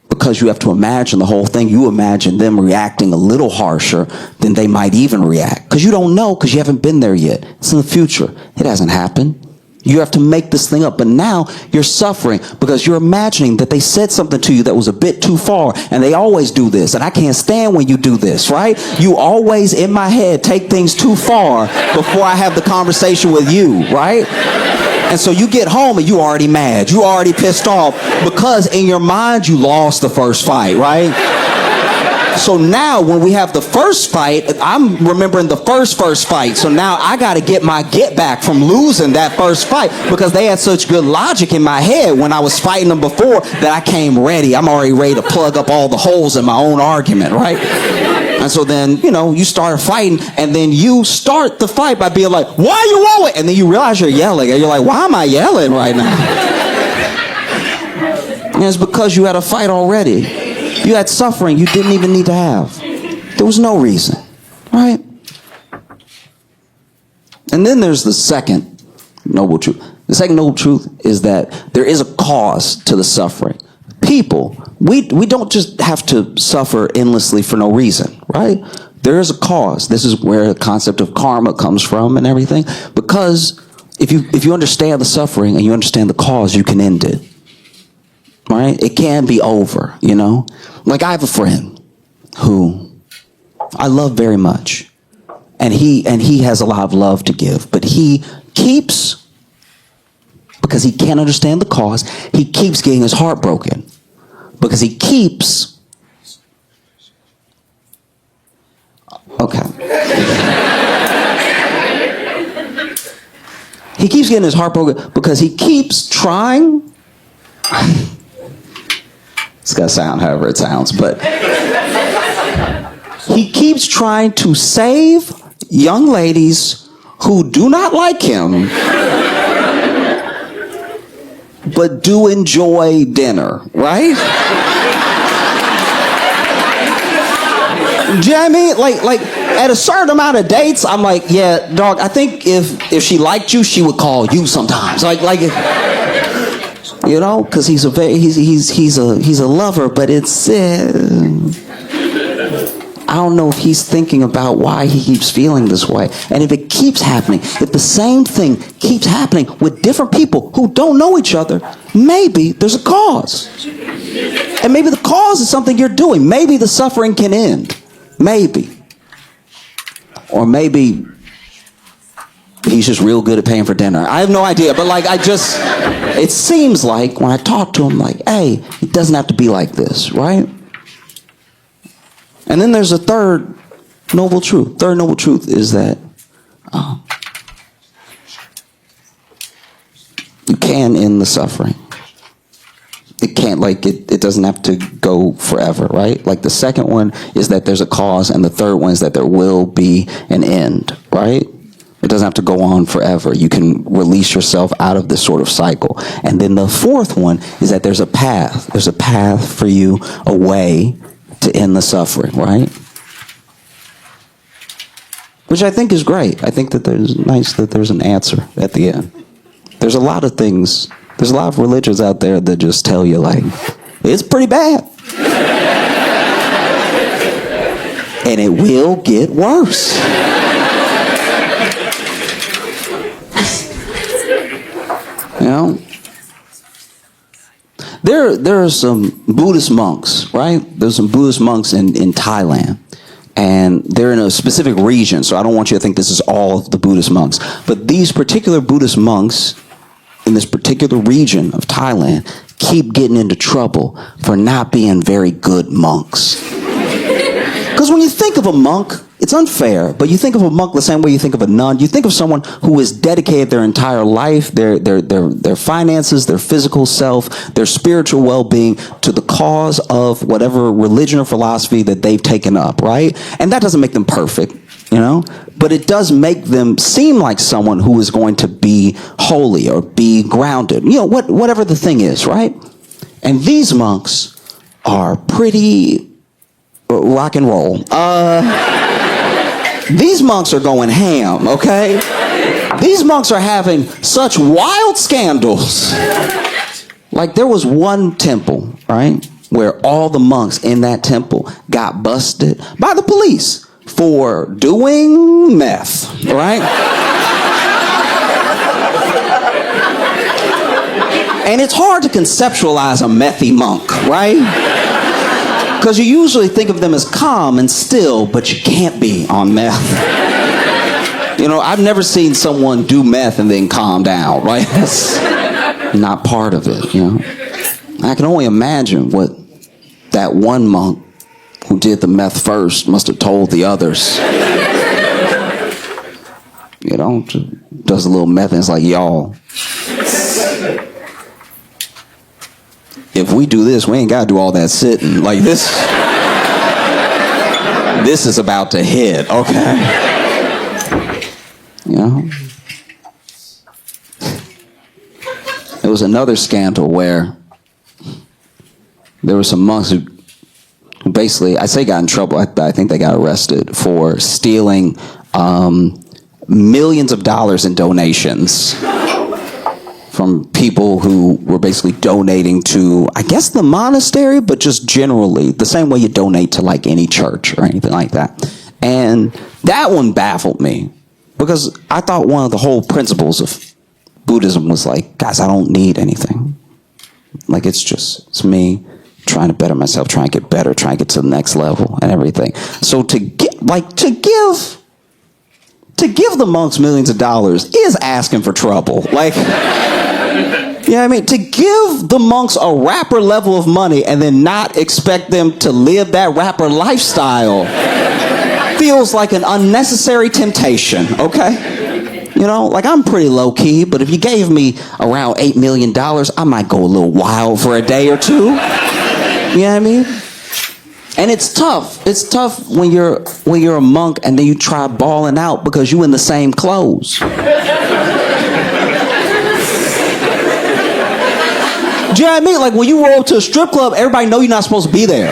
Speaker 1: because you have to imagine the whole thing, you imagine them reacting a little harsher than they might even react. Because you don't know, because you haven't been there yet. It's in the future. It hasn't happened. You have to make this thing up. But now you're suffering because you're imagining that they said something to you that was a bit too far. And they always do this. And I can't stand when you do this, right? You always, in my head, take things too far before I have the conversation with you, right? And so you get home and you already mad. You already pissed off because in your mind you lost the first fight, right? So now when we have the first fight, I'm remembering the first fight. So now I got to get my get back from losing that first fight because they had such good logic in my head when I was fighting them before that I came ready. I'm already ready to plug up all the holes in my own argument, right? And so then, you know, you start fighting, and then you start the fight by being like, why are you yelling? And then you realize you're yelling, and you're like, why am I yelling right now? And it's because you had a fight already. You had suffering you didn't even need to have. There was no reason, right? And then there's the second noble truth. The second noble truth is that there is a cause to the suffering. People, we don't just have to suffer endlessly for no reason, right? There is a cause. This is where the concept of karma comes from and everything. Because if you understand the suffering and you understand the cause, you can end it. Right? It can be over, you know? Like, I have a friend who I love very much. And he has a lot of love to give. But he keeps, because he can't understand the cause, he keeps getting his heart broken. Because he keeps... Okay. He keeps getting his heart broken because he keeps trying... It's going to sound however it sounds, but he keeps trying to save young ladies who do not like him, but do enjoy dinner, right? Do you know what I mean? Like at a certain amount of dates, I'm like, yeah, dog, I think if she liked you, she would call you sometimes. Like you know, because he's a lover, but it's I don't know if he's thinking about why he keeps feeling this way. And if it keeps happening, if the same thing keeps happening with different people who don't know each other, maybe there's a cause. And maybe the cause is something you're doing. Maybe the suffering can end. Maybe. Or maybe he's just real good at paying for dinner. I have no idea, but like it seems like when I talk to him, like, hey, it doesn't have to be like this, right? And then there's a third noble truth. Third noble truth is that you can end the suffering. It can. can't, like, it doesn't have to go forever, right? Like, the second one is that there's a cause, and the third one is that there will be an end, right? It doesn't have to go on forever. You can release yourself out of this sort of cycle. And then the fourth one is that there's a path. There's a path for you, a way to end the suffering, right? Which I think is great. I think that there's nice that there's an answer at the end. There's a lot of things, there's a lot of religions out there that just tell you, like, it's pretty bad. And it will get worse. You know? There are some Buddhist monks, right? There's some Buddhist monks in Thailand. And they're in a specific region, so I don't want you to think this is all of the Buddhist monks. But these particular Buddhist monks in this particular region of Thailand keep getting into trouble for not being very good monks. Because when you think of a monk, it's unfair, but you think of a monk the same way you think of a nun. You think of someone who has dedicated their entire life, their finances, their physical self, their spiritual well-being to the cause of whatever religion or philosophy that they've taken up, right? And that doesn't make them perfect, you know? But it does make them seem like someone who is going to be holy or be grounded, you know, whatever the thing is, right? And these monks are pretty rock and roll. These monks are going ham, okay? These monks are having such wild scandals. Like, there was one temple, right, where all the monks in that temple got busted by the police for doing meth, right? And it's hard to conceptualize a methy monk, right? Because you usually think of them as calm and still, but you can't be on meth. You know, I've never seen someone do meth and then calm down, right? That's not part of it, you know. I can only imagine what that one monk who did the meth first must have told the others. You know, does a little meth and it's like, y'all, if we do this, we ain't got to do all that sitting. Like, this is about to hit, okay? You know? There was another scandal where there were some monks who basically, I say got in trouble, I think they got arrested for stealing millions of dollars in donations from people who were basically donating to, I guess, the monastery, but just generally, the same way you donate to, like, any church or anything like that. And that one baffled me, because I thought one of the whole principles of Buddhism was like, guys, I don't need anything. Like, it's me trying to better myself, trying to get better, trying to get to the next level and everything. So to give the monks millions of dollars is asking for trouble. Like, you know what I mean? To give the monks a rapper level of money and then not expect them to live that rapper lifestyle feels like an unnecessary temptation, okay? You know, like, I'm pretty low key, but if you gave me around $8 million, I might go a little wild for a day or two. You know what I mean? And it's tough. It's tough when you're a monk and then you try balling out because you in the same clothes. Do you know what I mean? Like, when you roll up to a strip club, everybody know you're not supposed to be there.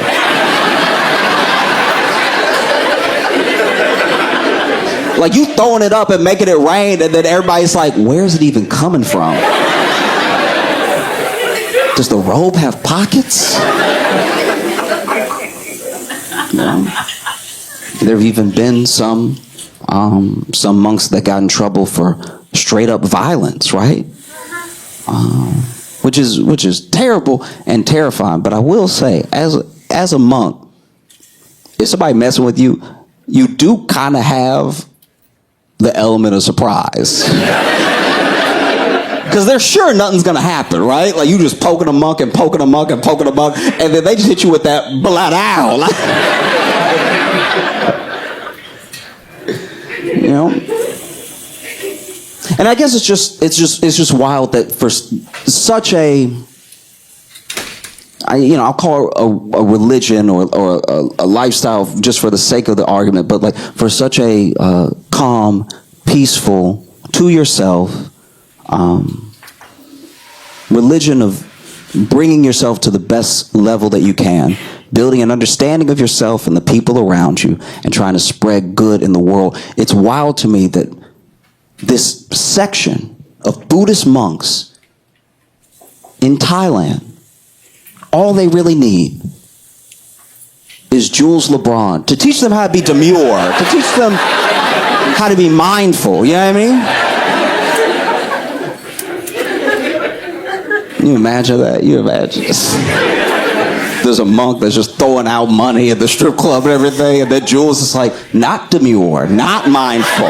Speaker 1: Like, you throwing it up and making it rain, and then everybody's like, where's it even coming from? Does the robe have pockets? You know? There have even been some monks that got in trouble for straight up violence, right? Which is terrible and terrifying. But I will say, as a monk, if somebody messing with you, you do kind of have the element of surprise. Because they're sure nothing's going to happen, right? Like, you just poking a monk and poking a monk and poking a monk, and then they just hit you with that bladao. You know? And I guess it's just wild that for such a I'll call it a religion or a lifestyle just for the sake of the argument, but like for such a calm, peaceful, to yourself religion of bringing yourself to the best level that you can, building an understanding of yourself and the people around you, and trying to spread good in the world. It's wild to me that this section of Buddhist monks in Thailand, all they really need is Jules LeBron to teach them how to be demure, to teach them how to be mindful. You know what I mean? You imagine that? You imagine this. There's a monk that's just throwing out money at the strip club and everything, and then Jules is like, not demure, not mindful.